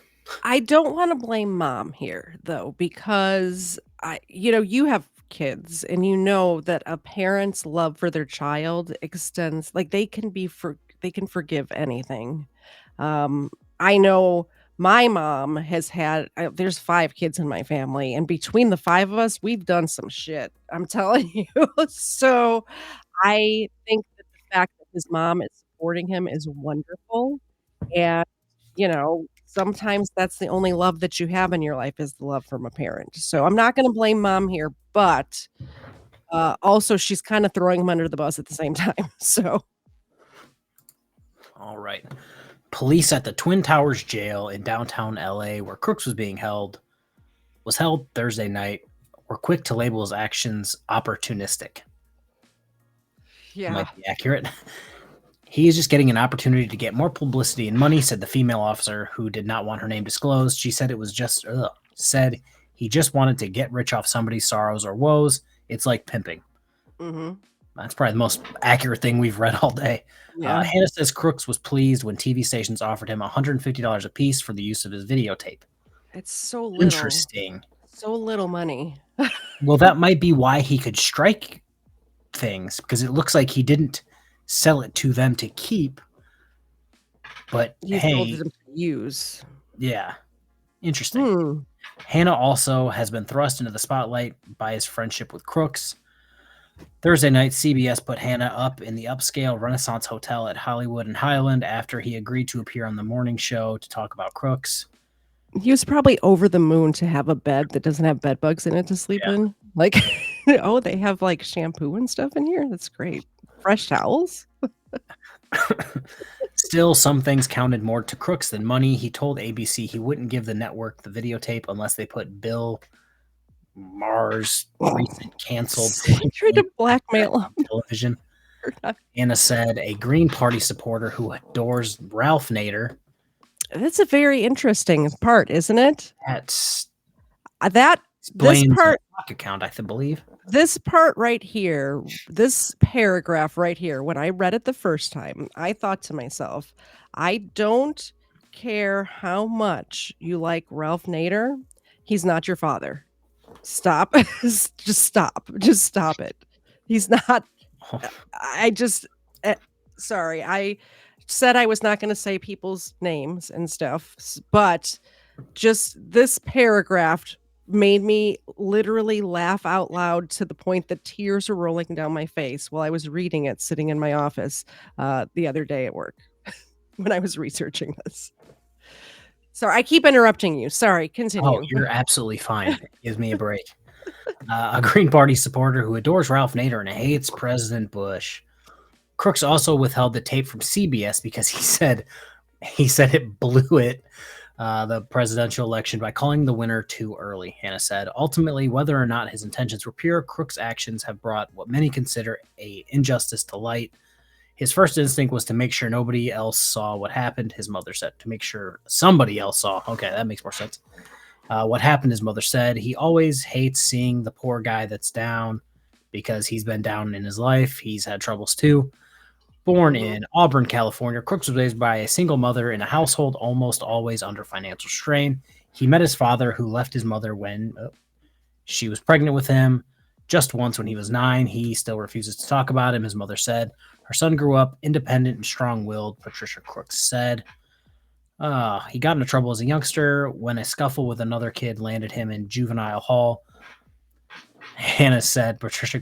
I don't want to blame mom here though, because you have kids and you know that a parent's love for their child extends like they can forgive anything. Um, I know my mom has had there's 5 kids in my family and between the 5 of us, we've done some shit. I'm telling you. So I think that the fact that his mom is supporting him is wonderful. And, sometimes that's the only love that you have in your life is the love from a parent. So I'm not gonna blame mom here, but, also she's kinda throwing him under the bus at the same time. So All right. Police at the Twin Towers jail in downtown LA, where Crooks was held Thursday night, were quick to label his actions opportunistic. yeah. Might be accurate. He is just getting an opportunity to get more publicity and money, said the female officer who did not want her name disclosed. She said said he just wanted to get rich off somebody's sorrows or woes. It's like pimping. Mhm. That's probably the most accurate thing we've read all day. Yeah. Hannah says Crooks was pleased when TV stations offered him $150 a piece for the use of his videotape. It's so little. Interesting. So little money. Well, that might be why he could strike things, because it looks like he didn't sell it to them to keep. But You told them to use. Yeah. Interesting. Hannah also has been thrust into the spotlight by his friendship with Crooks. Thursday night, CBS put Hannah up in the upscale Renaissance Hotel at Hollywood and Highland after he agreed to appear on the morning show to talk about Crooks. He was probably over the moon to have a bed that doesn't have bed bugs in it to sleep in. Like, oh, they have like shampoo and stuff in here? That's great. Fresh towels? Still, some things counted more to Crooks than money. He told ABC he wouldn't give the network the videotape unless they put Bill Maher's recent canceled tried to blackmail him. television. Anna said a Green Party supporter who adores Ralph Nader. That's a very interesting part, isn't it? That's this part account, I believe. This part right here, this paragraph right here, when I read it the first time, I thought to myself, I don't care how much you like Ralph Nader. He's not your father. Stop. Just stop. Just stop it. He's not. Sorry. I said I was not going to say people's names and stuff, but just this paragraph made me literally laugh out loud to the point that tears were rolling down my face while I was reading it sitting in my office the other day at work when I was researching this. Sorry, I keep interrupting you. Sorry, continue. Oh, you're absolutely fine. Give me a break. A Green Party supporter who adores Ralph Nader and hates President Bush. Crooks also withheld the tape from CBS because he said it blew it, the presidential election, by calling the winner too early, Hannah said. Ultimately, whether or not his intentions were pure, Crooks' actions have brought what many consider an injustice to light. His first instinct was to make sure nobody else saw what happened, his mother said. To make sure somebody else saw. Okay, that makes more sense. What happened, his mother said. He always hates seeing the poor guy that's down because he's been down in his life. He's had troubles too. Born in Auburn, California, Crooks was raised by a single mother in a household almost always under financial strain. He met his father, who left his mother when she was pregnant with him just once when he was 9. He still refuses to talk about him. His mother said her son grew up independent and strong-willed, Patricia Crooks said. He got into trouble as a youngster when a scuffle with another kid landed him in juvenile hall. Hannah said Patricia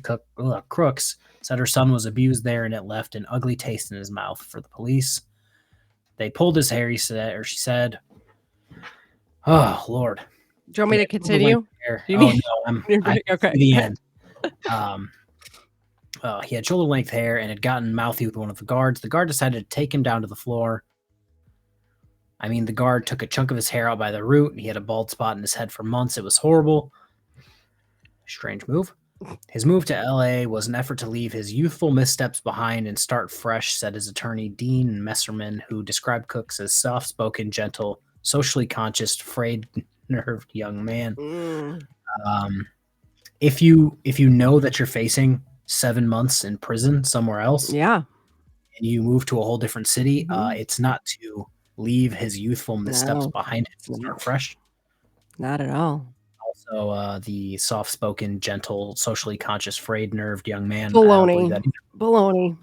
Crooks said her son was abused there and it left an ugly taste in his mouth for the police. They pulled his hair, she said. Oh, Lord. Do you want me to continue? No, I'm okay. The end. He had shoulder-length hair and had gotten mouthy with one of the guards. The guard decided to take him down to the floor. I mean, the guard took a chunk of his hair out by the root, and he had a bald spot in his head for months. It was horrible. Strange move. His move to L.A. was an effort to leave his youthful missteps behind and start fresh, said his attorney, Dean Messerman, who described Cooks as soft-spoken, gentle, socially conscious, frayed-nerved young man. If you know that you're facing 7 months in prison somewhere else, and you move to a whole different city, it's not to leave his youthful missteps behind and start fresh. Not at all. Also, the soft-spoken, gentle, socially conscious, frayed-nerved young man. Baloney.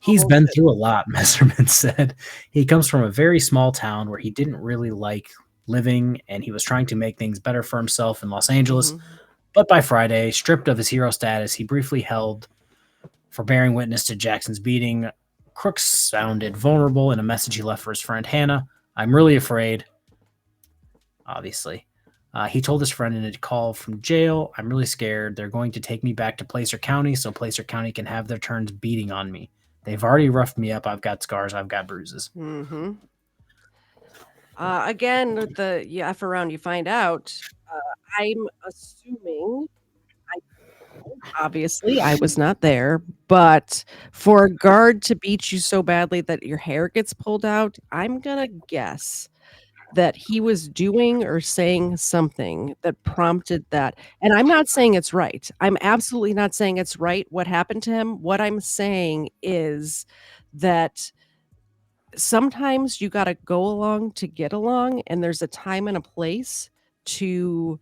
He's been through a lot, Messerman said. He comes from a very small town where he didn't really like living, and he was trying to make things better for himself in Los Angeles. But by Friday, stripped of his hero status, he briefly held for bearing witness to Jackson's beating. Crooks sounded vulnerable in a message he left for his friend Hannah. I'm really afraid. Obviously. He told his friend in a call from jail, I'm really scared. They're going to take me back to Placer County so Placer County can have their turns beating on me. They've already roughed me up. I've got scars. I've got bruises. Again, with the you F around, you find out. I'm assuming, obviously, I was not there, but for a guard to beat you so badly that your hair gets pulled out, I'm going to guess that he was doing or saying something that prompted that. And I'm not saying it's right. I'm absolutely not saying it's right what happened to him. What I'm saying is that sometimes you got to go along to get along, and there's a time and a place to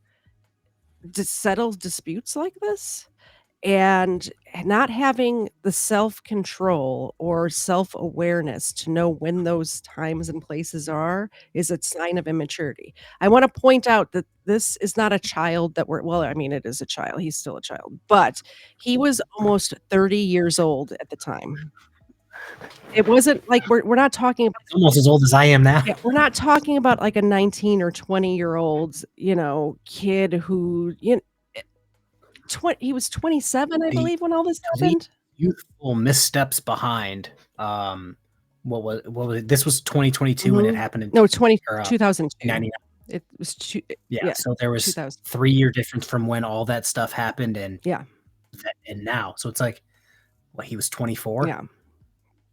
settle disputes like this. And not having the self-control or self-awareness to know when those times and places are is a sign of immaturity. I want to point out that this is not a child that I mean, it is a child. He's still a child, but he was almost 30 years old at the time. It wasn't like we're not talking about almost as old as I am now. Yeah, we're not talking about like a 19 or 20-year-old, kid who, he was 27, I believe, when all this happened. Youthful missteps behind. What was it? This was 2022 when it happened. In 2002. 99. It was so there was 2000. 3-year difference from when all that stuff happened and now. So it's like, he was 24. Yeah.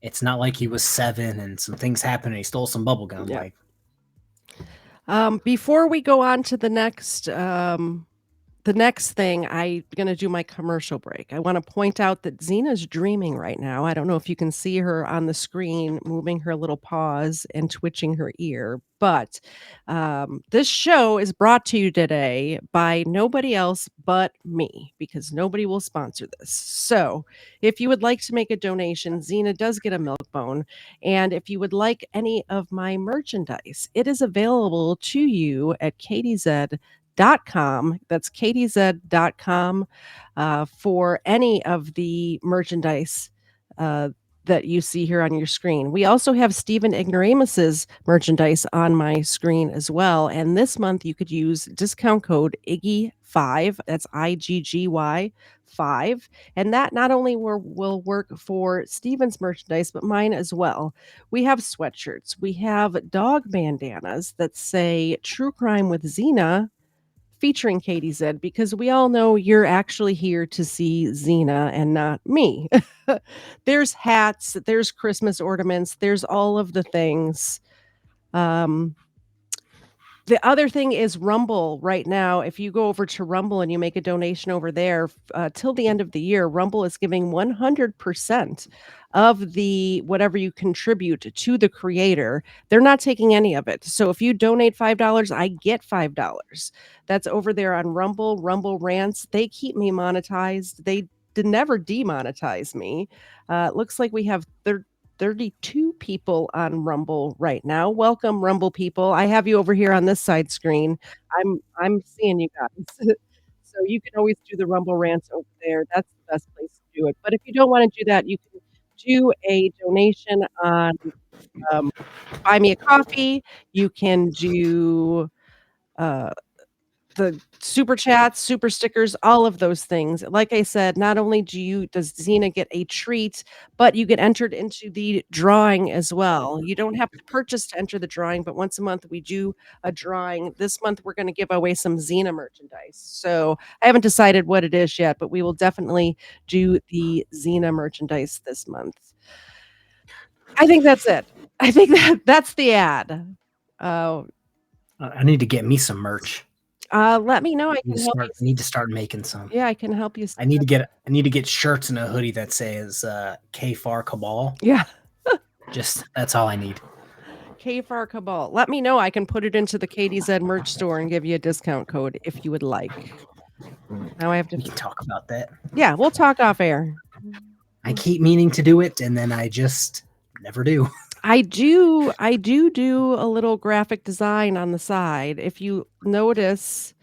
It's not like he was 7 and some things happened and he stole some bubble gum. Yeah. Before we go on to the next thing, I'm going to do my commercial break. I want to point out that Zena's dreaming right now. I don't know if you can see her on the screen moving her little paws and twitching her ear, but this show is brought to you today by nobody else but me, because nobody will sponsor this. So if you would like to make a donation, Zena does get a milk bone. And if you would like any of my merchandise, it is available to you at KDZ.com. That's KDZ.com for any of the merchandise that you see here on your screen. We also have Stephen Ignoramus's merchandise on my screen as well. And this month you could use discount code IGGY5. That's IGGY 5. And that not only will work for Stephen's merchandise, but mine as well. We have sweatshirts. We have dog bandanas that say True Crime with Zena, featuring KDZ, because we all know you're actually here to see Zena and not me. There's hats, there's Christmas ornaments, there's all of the things. The other thing is Rumble right now. If you go over to Rumble and you make a donation over there till the end of the year, Rumble is giving 100% of the whatever you contribute to the creator, they're not taking any of it. So if you donate $5, I get $5. That's over there on Rumble, Rumble Rants. They keep me monetized. They did never demonetize me. It looks like we have 32 people on Rumble right now. Welcome, Rumble people. I have you over here on this side screen. I'm seeing you guys. So you can always do the Rumble Rants over there. That's the best place to do it. But if you don't want to do that, you can do a donation on Buy Me a Coffee. You can do the super chats, super stickers, all of those things. Like I said, not only does Xena get a treat, but you get entered into the drawing as well. You don't have to purchase to enter the drawing, but once a month we do a drawing. This month we're going to give away some Xena merchandise. So I haven't decided what it is yet, but we will definitely do the Xena merchandise this month. I think that's it. I think that's the ad. I need to get me some merch. Let me know. I I can help you. I need to start making some. Yeah, I can help you. I need to get shirts and a hoodie that says KFARR Cabal. Yeah. That's all I need. KFARR Cabal. Let me know. I can put it into the KDZ merch store and give you a discount code if you would like. Now I have to. We can talk about that. Yeah, we'll talk off air. I keep meaning to do it, and then I just never do. I do a little graphic design on the side. If you notice,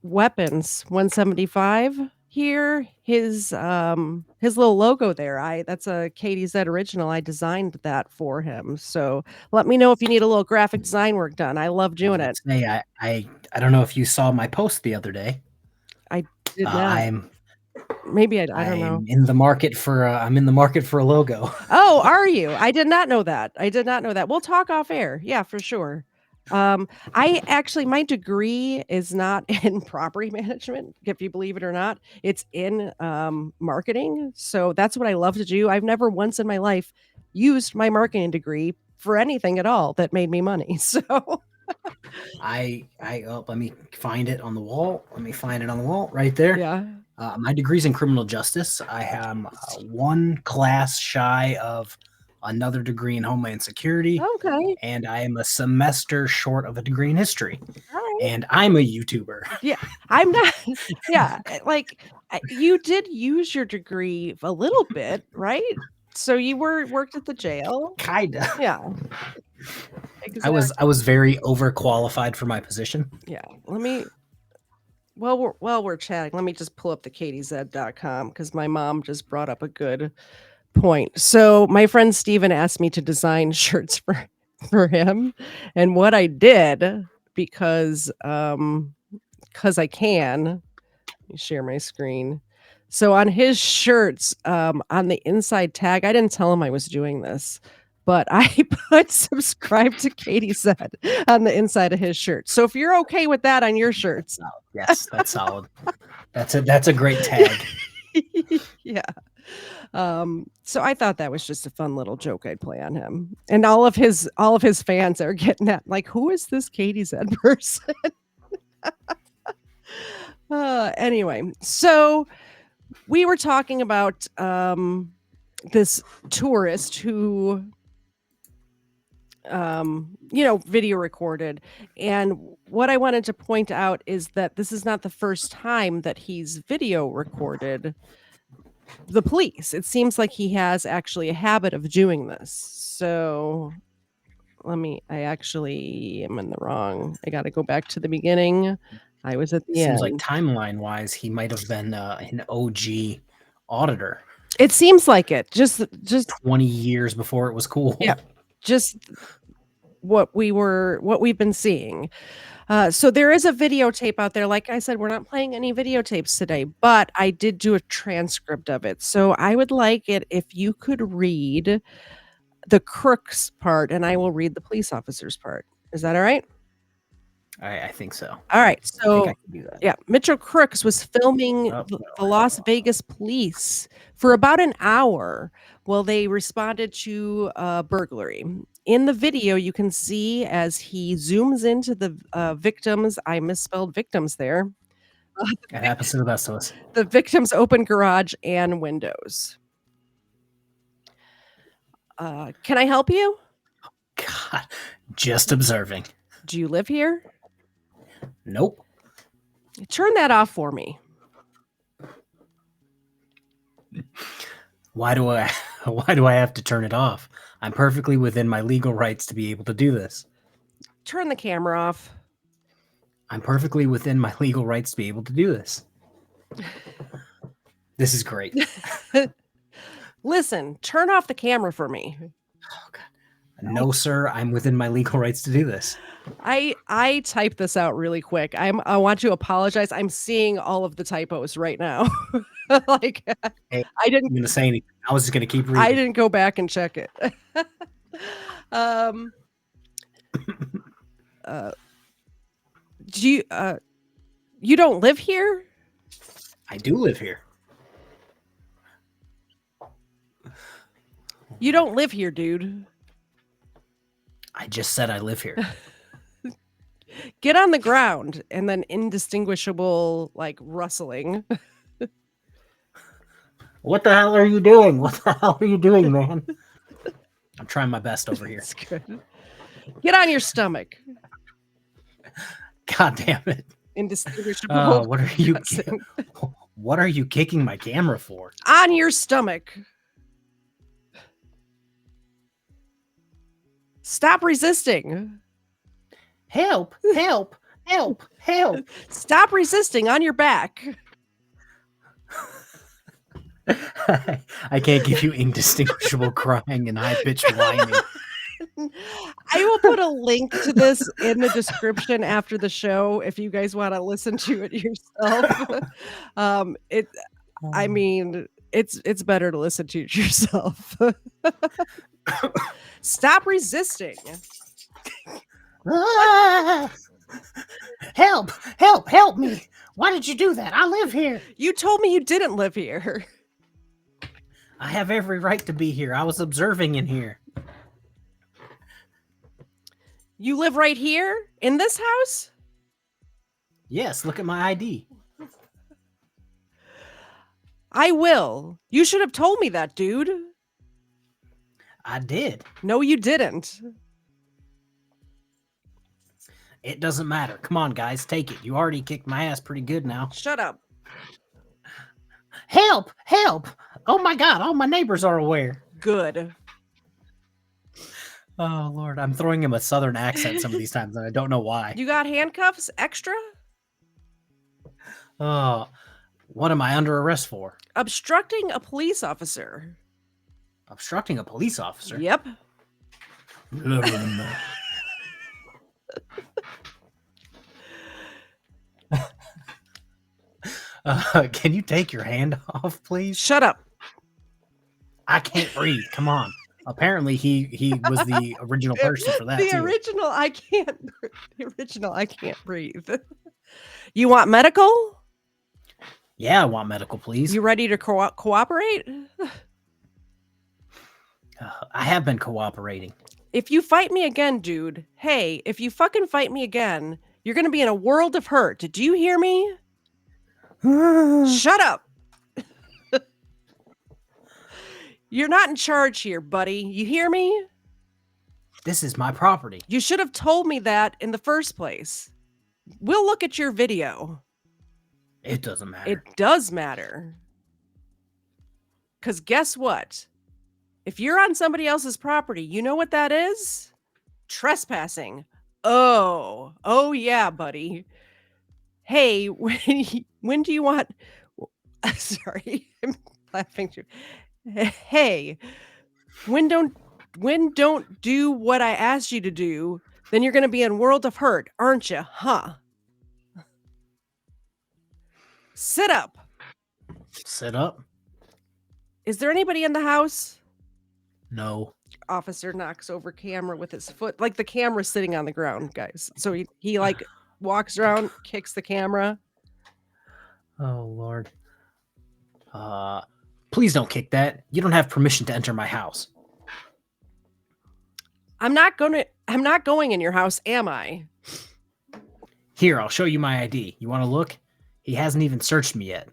Weapons 175 here, his little logo there. That's a KDZ original. I designed that for him. So let me know if you need a little graphic design work done. I love doing it. Hey, I don't know if you saw my post the other day. I did not. I don't know. I'm in the market for a logo. Oh, are you? I did not know that. We'll talk off air. Yeah, for sure. My degree is not in property management, if you believe it or not. It's in marketing. So that's what I love to do. I've never once in my life used my marketing degree for anything at all that made me money. So let me find it on the wall. Let me find it on the wall right there. Yeah. My degree's in criminal justice. I am one class shy of another degree in Homeland Security. Okay. And I am a semester short of a degree in history. Right. And I'm a YouTuber. Yeah, I'm not. Yeah, like you did use your degree a little bit, right? So you worked at the jail. Kinda. Yeah. Exactly. I was very overqualified for my position. Yeah. While we're chatting, let me just pull up the KDZ.com because my mom just brought up a good point. So my friend Steven asked me to design shirts for him, and what I did because I can. Let me share my screen. So on his shirts, on the inside tag, I didn't tell him I was doing this, but I put subscribe to KDZ on the inside of his shirt. So if you're okay with that on your shirts. Yes, that's solid. That's a great tag. Yeah. So I thought that was just a fun little joke I'd play on him. And all of his fans are getting that, like, who is this KDZ person? Anyway, so we were talking about this tourist who video recorded, and what I wanted to point out is that this is not the first time that he's video recorded the police. It seems like he has actually a habit of doing this. So I actually am in the wrong. I got to go back to the beginning. I was at the end. Seems like timeline wise, he might have been an OG auditor. It seems like it. Just 20 years before it was cool. Yeah. Just what we've been seeing. So there is a videotape out there. Like I said, we're not playing any videotapes today, but I did do a transcript of it. So I would like it if you could read the crooks part, and I will read the police officer's part. Is that all right? I think so. All right. So I think I can do that. Yeah, Mitchell Crooks was filming the Las Vegas police for about an hour while they responded to a burglary. In the video, you can see as he zooms into the victims. I misspelled victims there. That happens to the best of us. The victim's open garage and windows. Can I help you? God, just observing. Do you live here? Nope. Turn that off for me. Why do I have to turn it off? I'm perfectly within my legal rights to be able to do this. Turn the camera off. I'm perfectly within my legal rights to be able to do this. This is great. Listen, turn off the camera for me. Oh, God. No, sir, I'm within my legal rights to do this. I typed this out really quick. I want to apologize. I'm seeing all of the typos right now. Like Hey, I didn't I'm going to say anything. I was just going to keep reading. I didn't go back and check it. Do you don't live here? I do live here. You don't live here, dude. I just said I live here. Get on the ground, and then indistinguishable like rustling. What the hell are you doing? What the hell are you doing, man? I'm trying my best over here. It's good. Get on your stomach. God damn it. Indistinguishable. What are you kicking my camera for? On your stomach. Stop resisting. Help, help, help, help. Stop resisting on your back. I can't give you indistinguishable crying and high-pitched whining. I will put a link to this in the description after the show if you guys want to listen to it yourself. I mean, it's better to listen to it yourself. Stop resisting. Help, help, help me. Why did you do that? I live here. You told me you didn't live here. I have every right to be here. I was observing in here. You live right here in this house? Yes, look at my ID. I will. You should have told me that, dude. I did. No, you didn't. It doesn't matter. Come on, guys, take it. You already kicked my ass pretty good now. Shut up. Help! Help! Oh my God, all my neighbors are aware. Good. Oh, Lord. I'm throwing him a southern accent some of these times, and I don't know why. You got handcuffs extra? Oh, what am I under arrest for? Obstructing a police officer. Obstructing a police officer? Yep. Can you take your hand off, please? Shut up. I can't breathe. Come on. Apparently, he was the original person for that, The too. original, I can't breathe. You want medical? Yeah, I want medical, please. You ready to cooperate? I have been cooperating. If you fight me again, dude, hey, if you fucking fight me again, you're going to be in a world of hurt. Did you hear me? Shut up. You're not in charge here, buddy. You hear me? This is my property. You should have told me that in the first place. We'll look at your video. It doesn't matter. It does matter. Because guess what? If you're on somebody else's property, you know what that is? Trespassing. Oh yeah, buddy. Hey, when do you want... Sorry, I'm laughing too. Hey, when don't do what I asked you to do, then you're going to be in world of hurt, aren't you? Huh? Sit up. Sit up? Is there anybody in the house? No. Officer knocks over camera with his foot, like the camera's sitting on the ground, guys. So he like walks around, kicks the camera. Oh, Lord. Please don't kick that. You don't have permission to enter my house. I'm not going in your house, am I? Here, I'll show you my ID. You want to look? He hasn't even searched me yet.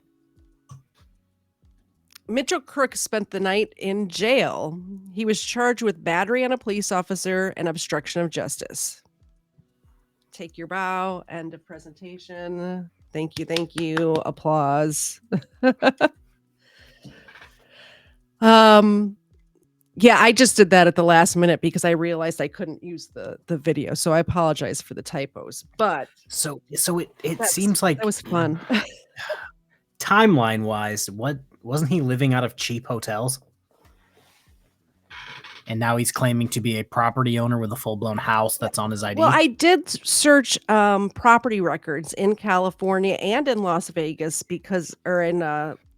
Mitchell Crook spent the night in jail. He was charged with battery on a police officer and obstruction of justice. Take your bow. End of presentation. Thank you. Thank you. Applause. Yeah, I just did that at the last minute because I realized I couldn't use the video. So I apologize for the typos. But so it seems like that was fun. Timeline wise, wasn't he living out of cheap hotels? And now he's claiming to be a property owner with a full-blown house that's on his ID. Well, I did search property records in California and in Las Vegas or in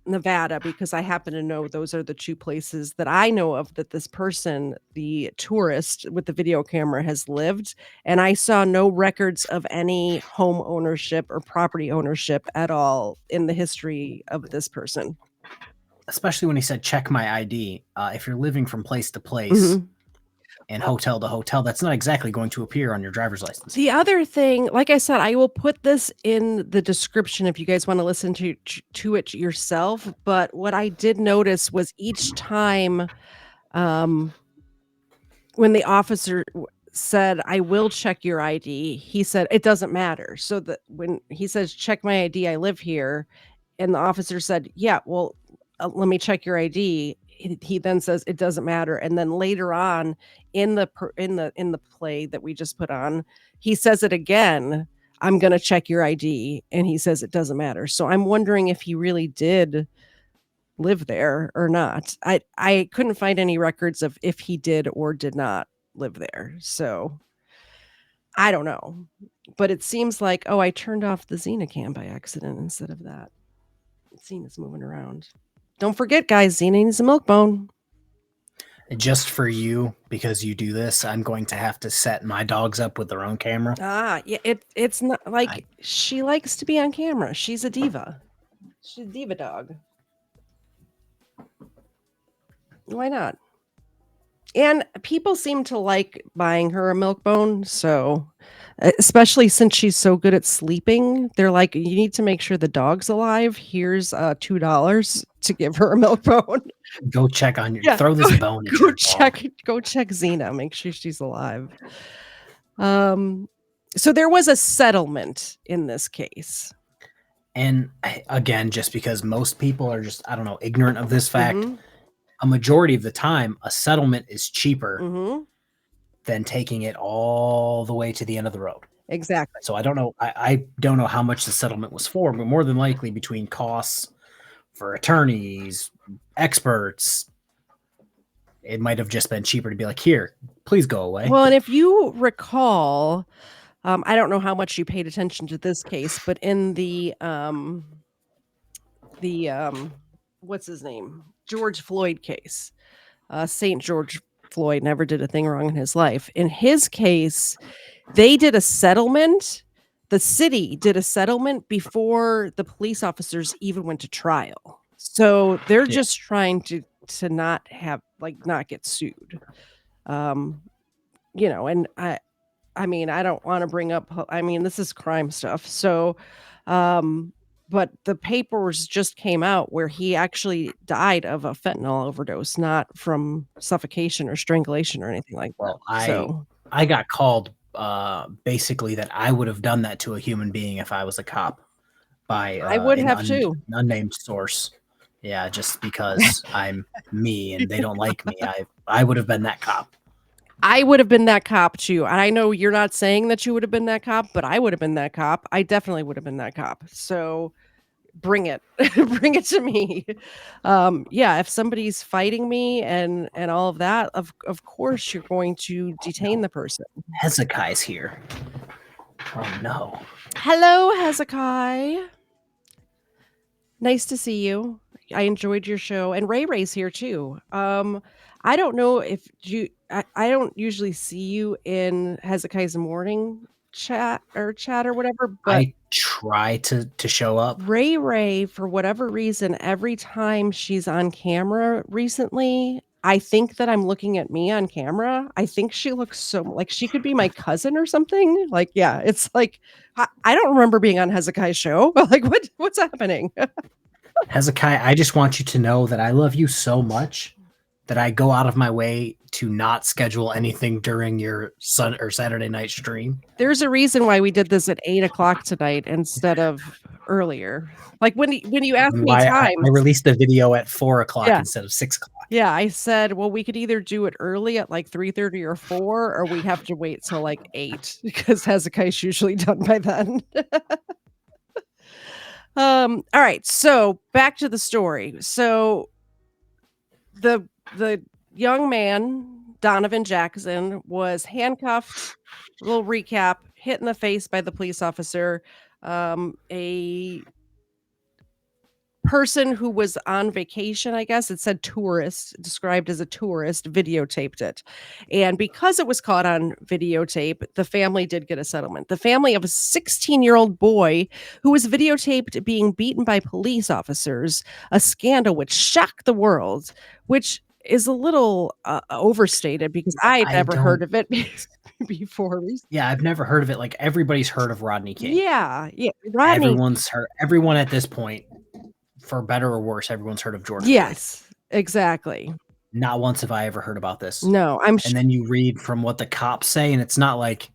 Nevada, because I happen to know those are the two places that I know of that this person, the tourist with the video camera, has lived. And I saw no records of any home ownership or property ownership at all in the history of this person. Especially when he said, check my ID. If you're living from place to place and hotel to hotel, that's not exactly going to appear on your driver's license. The other thing, like I said, I will put this in the description if you guys want to listen to it yourself. But what I did notice was each time when the officer said, I will check your ID, he said, it doesn't matter. So that when he says, check my ID, I live here, and the officer said, yeah, well, let me check your ID. He then says it doesn't matter, and then later on in the play that we just put on, he says it again. I'm going to check your ID, and he says it doesn't matter. So I'm wondering if he really did live there or not. I couldn't find any records of if he did or did not live there. So I don't know, but it seems like, oh, I turned off the Xenacam by accident instead of that. Xena's moving around. Don't forget, guys, Xena needs a milk bone. Just for you, because you do this, I'm going to have to set my dogs up with their own camera. Yeah, it's not like she likes to be on camera. She's a diva. She's a diva dog. Why not? And people seem to like buying her a milk bone, so especially since she's so good at sleeping, they're like, you need to make sure the dog's alive. Here's $2 to give her a milk bone. Go check on your throw this bone at your dog. Go check Xena, make sure she's alive. So there was a settlement in this case. And again, just because most people are just, I don't know, ignorant of this fact, a majority of the time, a settlement is cheaper than taking it all the way to the end of the road. Exactly. So I don't know. I don't know how much the settlement was for, but more than likely between costs for attorneys, experts, it might have just been cheaper to be like, here, please go away. Well, and if you recall, I don't know how much you paid attention to this case, but in the what's his name? George Floyd case, St. George Floyd never did a thing wrong in his life. In his case, they did a settlement. The city did a settlement before the police officers even went to trial. So they're just trying to not have, not get sued. And I mean, I don't want to bring up, this is crime stuff. So, but the papers just came out where he actually died of a fentanyl overdose, not from suffocation or strangulation or anything like that. Well, I got called basically that I would have done that to a human being if I was a cop by I would have too. An unnamed source. Yeah, just because I'm me and they don't like me, I would have been that cop. I would have been that cop too. And I know you're not saying that you would have been that cop, but I would have been that cop. I definitely would have been that cop. So bring it. Bring it to me. If somebody's fighting me and all of that, of course you're going to detain the person. Hezekiah's here. Oh no. Hello, Hezekiah. Nice to see you. I enjoyed your show. And Ray's here too. I don't know if I don't usually see you in Hezekiah's morning chat or whatever, but I try to show up. Ray, for whatever reason, every time she's on camera recently, I think that I'm looking at me on camera. I think she looks so like she could be my cousin or something. It's like I don't remember being on Hezekiah's show. Like what's happening? Hezekiah, I just want you to know that I love you so much that I go out of my way to not schedule anything during your Saturday night stream. There's a reason why we did this at 8:00 tonight instead of earlier. Like, when you asked And me why I times released the video at 4:00 Yeah. instead of 6:00. Yeah, I said, "Well, we could either do it early at, like, 3:30 or 4, or we have to wait till, like, 8," because Hezekiah's usually done by then. Alright, so back to the story. So the young man, Donovan Jackson, was handcuffed, a little recap, hit in the face by the police officer. A person who was on vacation, I guess, it said tourist, described as a tourist, videotaped it. And because it was caught on videotape, the family did get a settlement. The family of a 16-year-old boy who was videotaped being beaten by police officers, a scandal which shocked the world, which is a little overstated because I'd never heard of it before. Yeah, I've never heard of it. Like, everybody's heard of Rodney King. Yeah, Rodney. Everyone at this point, for better or worse, everyone's heard of George Floyd. Yes, exactly. Not once have I ever heard about this. No, and then you read from what the cops say, and it's not like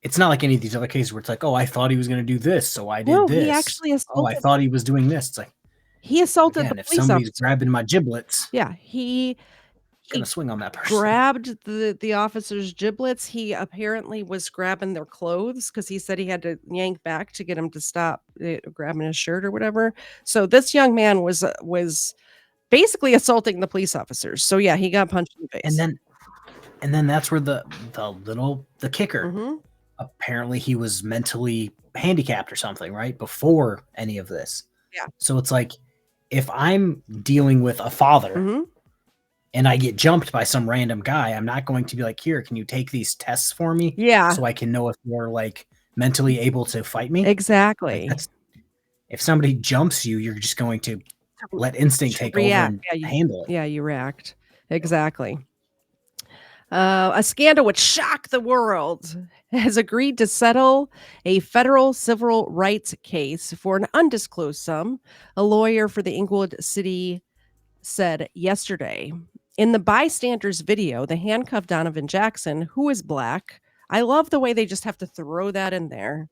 any of these other cases where it's like, oh, I thought he was going to do this, so I did this. He actually Oh, I thought he was doing this. It's like, he assaulted again, the if police somebody's officer. grabbing my giblets, Yeah, he gonna swing on that person. grabbed the officer's giblets. He apparently was grabbing their clothes because he said he had to yank back to get him to stop grabbing his shirt or whatever. So this young man was basically assaulting the police officers. So yeah, he got punched in the face. And then that's where the kicker. Mm-hmm. Apparently he was mentally handicapped or something, right? Before any of this. Yeah. So it's like, if I'm dealing with a father Mm-hmm. and I get jumped by some random guy, I'm not going to be like, here, can you take these tests for me? Yeah. So I can know if you're like mentally able to fight me. Exactly. Like, if somebody jumps you, you're just going to let instinct take over and handle it. Yeah, you react. Exactly. A scandal which shocked the world has agreed to settle a federal civil rights case for an undisclosed sum, a lawyer for the Inglewood city said yesterday. In the bystanders video, the handcuffed Donovan Jackson, who is black, I love the way they just have to throw that in there.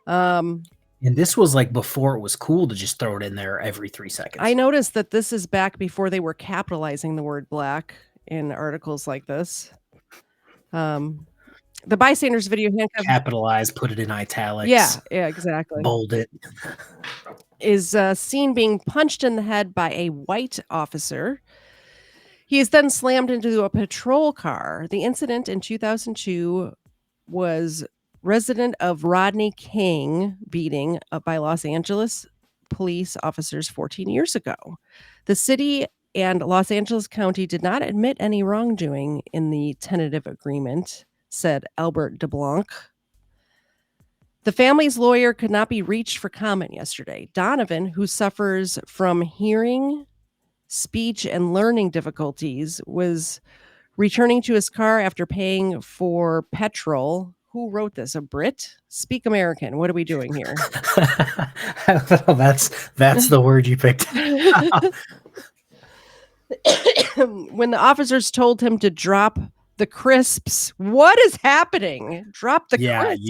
And this was like before it was cool to just throw it in there every 3 seconds. I noticed that this is back before they were capitalizing the word black in articles like this. The bystanders video handcuffed, capitalize, put it in italics. Yeah, exactly. Bold it. Is seen being punched in the head by a white officer. He is then slammed into a patrol car. The incident in 2002 was resident of Rodney King beating by Los Angeles police officers 14 years ago. The city and Los Angeles County did not admit any wrongdoing in the tentative agreement, said Albert DeBlanc. The family's lawyer could not be reached for comment yesterday. Donovan, who suffers from hearing, speech, and learning difficulties, was returning to his car after paying for petrol. Who wrote this? A Brit? Speak American. What are we doing here? That's the word you picked. When the officers told him to drop the crisps, what is happening? Drop the crisps.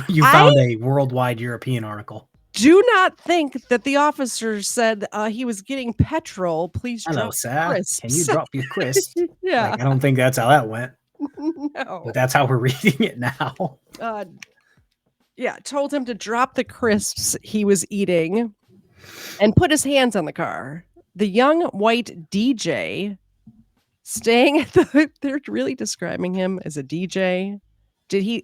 You found a worldwide European article. Do not think that the officer said he was getting petrol. Please drop sir. crisps. Can you drop your crisps? Yeah. Like, I don't think that's how that went. No. But that's how we're reading it now. Yeah, told him to drop the crisps he was eating and put his hands on the car. The young white DJ staying at they're really describing him as a DJ. Did he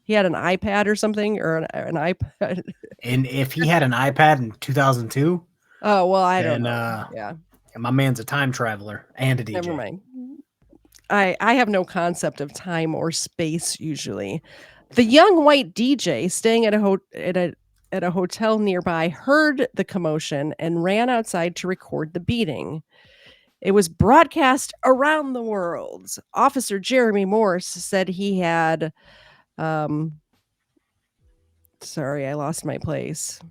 had an iPad or something, or an iPad? And if he had an iPad in 2002, oh well, I don't know. Yeah, my man's a time traveler and a DJ. Never mind. I have no concept of time or space usually. The young white DJ staying at a hotel nearby heard the commotion and ran outside to record the beating. It was broadcast around the world. Officer Jeremy Morse said he had sorry, I lost my place.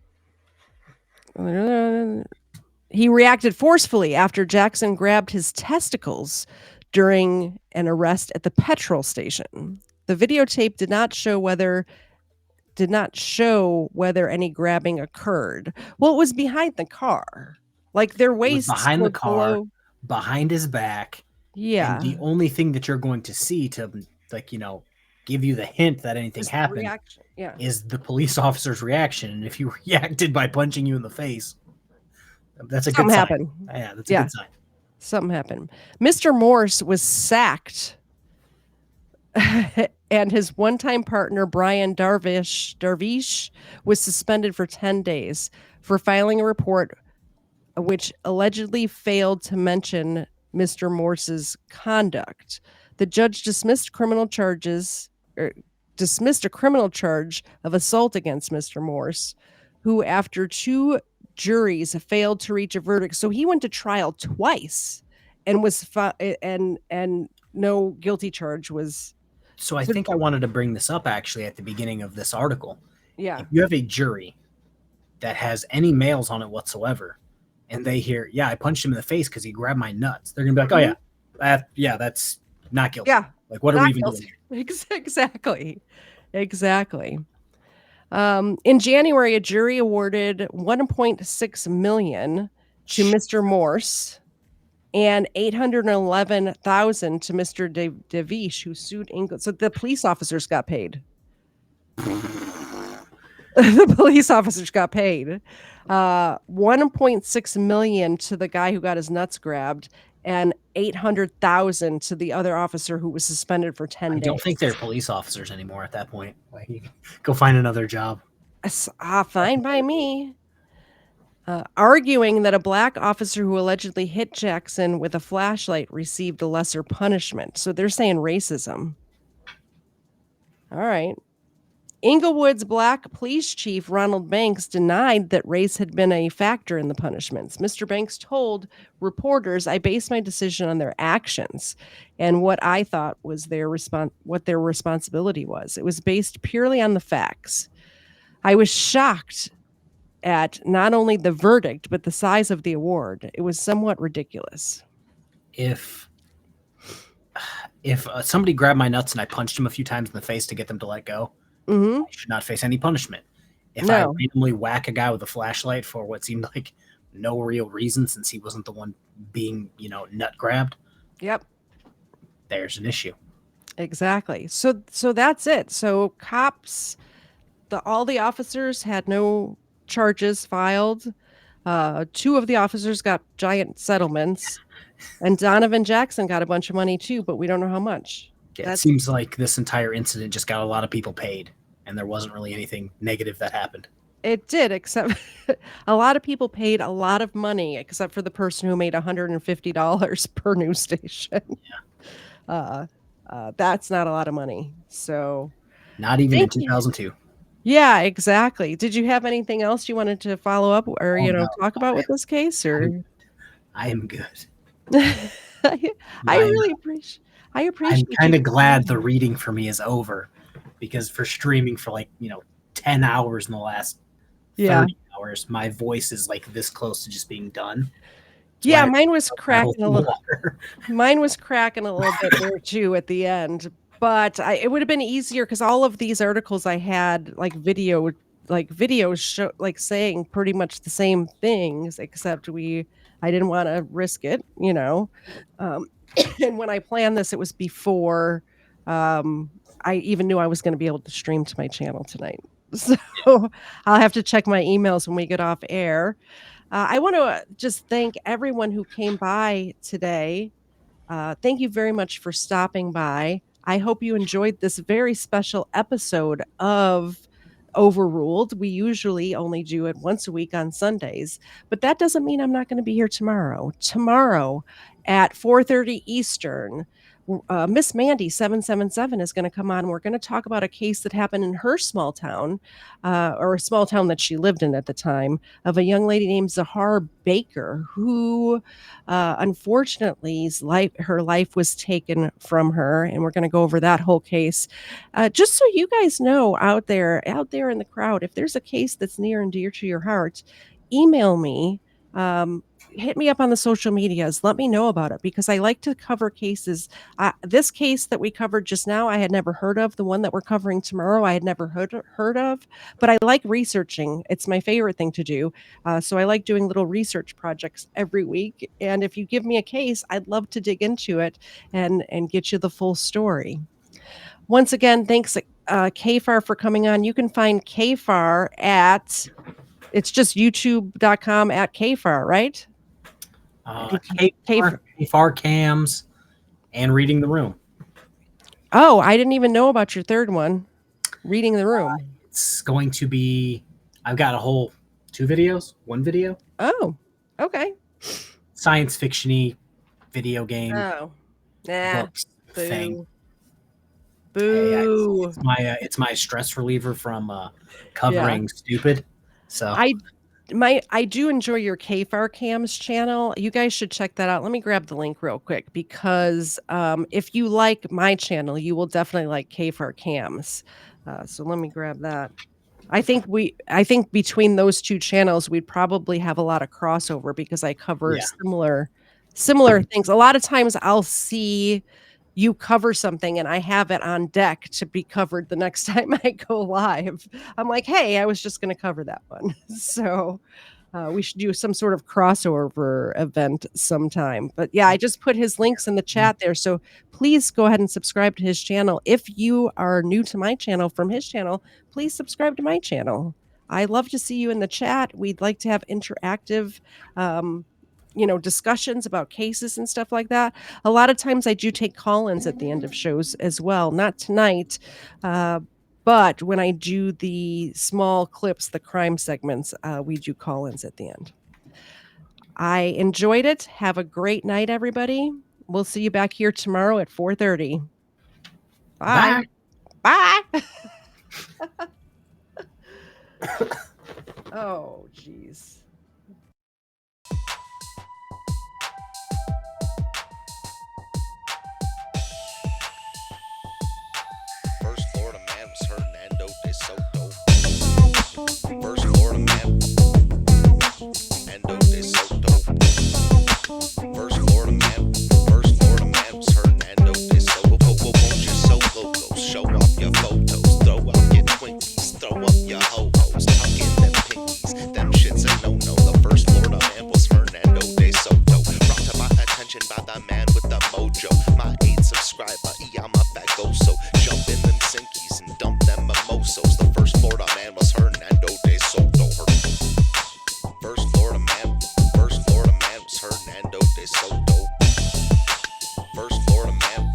He reacted forcefully after Jackson grabbed his testicles during an arrest at the petrol station. The videotape did not show whether any grabbing occurred. Well, it was behind the car. Like their It was waists behind were the car, below. behind his back. And Yeah. the only thing that you're going to see to, like, give you the hint that anything Just the happened reaction. Yeah. is the police officer's reaction. And if he reacted by punching you in the face, that's a good Something sign. happened. Yeah, that's a good sign. Something happened. Mr. Morse was sacked, and his one-time partner, Brian Darvish, was suspended for 10 days for filing a report which allegedly failed to mention Mr. Morse's conduct. The judge dismissed a criminal charge of assault against Mr. Morse, who, after 2 juries, failed to reach a verdict. So he went to trial twice and was and no guilty charge was. So I think I wanted to bring this up actually at the beginning of this article. Yeah. If you have a jury that has any males on it whatsoever, and they hear, yeah, I punched him in the face because he grabbed my nuts, they're gonna be like, oh yeah, that's not guilty. Yeah. Like, what are we even doing here? Exactly. In January, a jury awarded $1.6 million to Mr. Morse and $811,000 to Mr. Devish, who sued Inglewood. So the police officers got paid. The police officers got paid. $1.6 million to the guy who got his nuts grabbed, and $800,000 to the other officer who was suspended for 10 days. I don't think they're police officers anymore at that point. Like, you can go find another job. Fine by me. Arguing that a black officer who allegedly hit Jackson with a flashlight received a lesser punishment. So they're saying racism. All right. Inglewood's black police chief, Ronald Banks, denied that race had been a factor in the punishments. Mr. Banks told reporters, I based my decision on their actions and what I thought was what their responsibility was. It was based purely on the facts. I was shocked at not only the verdict, but the size of the award. It was somewhat ridiculous. If somebody grabbed my nuts and I punched him a few times in the face to get them to let go, I should not face any punishment. If I randomly whack a guy with a flashlight for what seemed like no real reason, since he wasn't the one being, nut grabbed, there's an issue. Exactly. So that's it. So cops, all the officers had no charges filed. 2 of the officers got giant settlements, and Donovan Jackson got a bunch of money too, but we don't know how much. Yeah, it seems like this entire incident just got a lot of people paid, and there wasn't really anything negative that happened. It did, except a lot of people paid a lot of money, except for the person who made $150 per news station. Yeah. That's not a lot of money. So not even in 2002. Yeah, exactly. Did you have anything else you wanted to follow up or talk about with this case? Or I am good. I really appreciate. I'm kind of glad the reading for me is over, because for streaming for 10 hours in the last 30 hours, my voice is like this close to just being done. That's mine was cracking a little. Mine was cracking a little bit there too at the end, but it would have been easier because all of these articles I had videos show saying pretty much the same things, except I didn't want to risk it, and when I planned this, it was before I even knew I was going to be able to stream to my channel tonight. So I'll have to check my emails when we get off air. I want to just thank everyone who came by today. Thank you very much for stopping by. I hope you enjoyed this very special episode of Overruled. We usually only do it once a week on Sundays, but that doesn't mean I'm not going to be here tomorrow. Tomorrow at 4:30 Eastern, Miss Mandy 777 is going to come on. We're going to talk about a case that happened in her small town, or a small town that she lived in at the time, of a young lady named Zahar Baker, who unfortunately her life was taken from her, and we're going to go over that whole case. Just so you guys know, out there in the crowd, if there's a case that's near and dear to your heart, email me, hit me up on the social medias. Let me know about it because I like to cover cases. This case that we covered just now, I had never heard of. The one that we're covering tomorrow, I had never heard of. But I like researching. It's my favorite thing to do. So I like doing little research projects every week. And if you give me a case, I'd love to dig into it and get you the full story. Once again, thanks KFARR for coming on. You can find KFARR at it's just youtube.com at KFARR, right? KFARR cams and reading the room. Oh, I didn't even know about your third one. Reading the room. It's going to be, I've got a whole one video. Oh, okay. Science fiction-y video game. Oh, nah. Books Boo. thing. Boo. Hey, it's my stress reliever from covering stupid. So I do enjoy your KFAR Cams channel. You guys should check that out. Let me grab the link real quick because if you like my channel, you will definitely like KFAR Cams. So let me grab that. I think between those two channels, we'd probably have a lot of crossover because I cover similar things. A lot of times I'll see you cover something and I have it on deck to be covered the next time I go live. I'm like, hey, I was just going to cover that one. So we should do some sort of crossover event sometime. But yeah, I just put his links in the chat there. So please go ahead and subscribe to his channel. If you are new to my channel from his channel, please subscribe to my channel. I love to see you in the chat. We'd like to have interactive discussions about cases and stuff like that. A lot of times I do take call-ins at the end of shows as well. Not tonight, but when I do the small clips, the crime segments, we do call-ins at the end. I enjoyed it. Have a great night, everybody. We'll see you back here tomorrow at 4:30. Bye. Bye. Oh, geez. First Florida man was Hernando de Soto. First Florida man, Hernando de Soto. First Florida man was Hernando de Soto. Won't you solo go show off your photos, throw out your Twinkies, throw up your ho-hos, tuck in them pinkies, them shits a no-no. The first Florida man was Hernando de Soto. Brought to my attention by the man with the mojo. My 8 subscriber, I'm a bagoso. Jump in them Sinkies and dump them mimosos. The first Florida man was Hernando de Soto. First Florida man was Hernando de Soto. First Florida man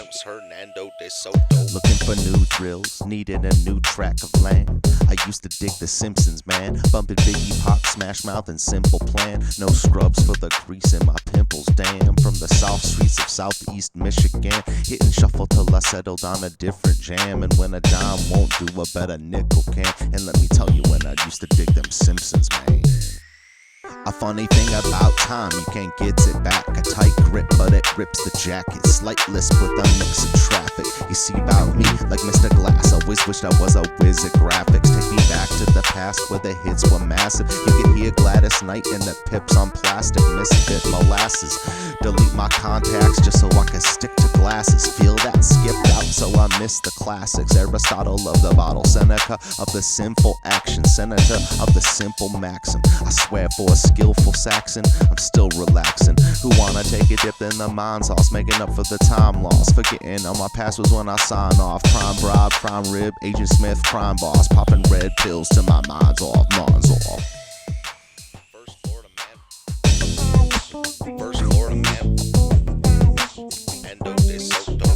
was Hernando de Soto. Looking for new drills, needed a new track of land. I used to dig the Simpsons, man. Bumping Biggie, Pop, Smash Mouth, and Simple Plan. No scrubs for the crease in my pimples, damn. From the south streets of southeast Michigan, hitting shuffle till I settled on a different jam. And when a dime won't do, a better nickel can. And let me tell you, when I used to dig them Simpsons, man. A funny thing about time, you can't get it back. A tight grip, but it rips the jacket. Slight lisp with a mix of traffic. You see about me, like Mr. Glass. Always wished I was a whiz at graphics. Take me back to the past where the hits were massive. You could hear Gladys Knight and the Pips on plastic. Misfit molasses. Delete my contacts just so I can stick to glasses. Feel that skipped out, so I miss the classics. Aristotle of the bottle, Seneca of the simple action, senator of the simple maxim. I swear for a skillful Saxon, I'm still relaxing. Who wanna take a dip in the mind sauce, making up for the time lost, forgetting all my passwords when I sign off. Prime bribe, prime rib, Agent Smith, prime boss, popping red pills till my mind's off, mind's off. First Florida man. First Florida man. Hernando de Soto.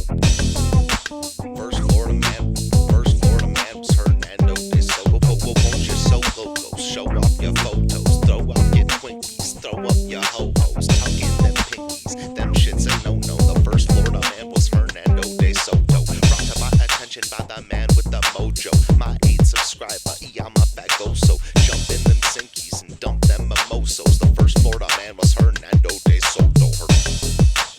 First Florida man. First Florida man was Hernando de Soto. Won't you solo go show off your photos, throw out your Twinkies, throw up your ho-hos, tuck in them pinkies, them shits a no-no. The first Florida man was Hernando de Soto. Brought to my attention by the man with the mojo. My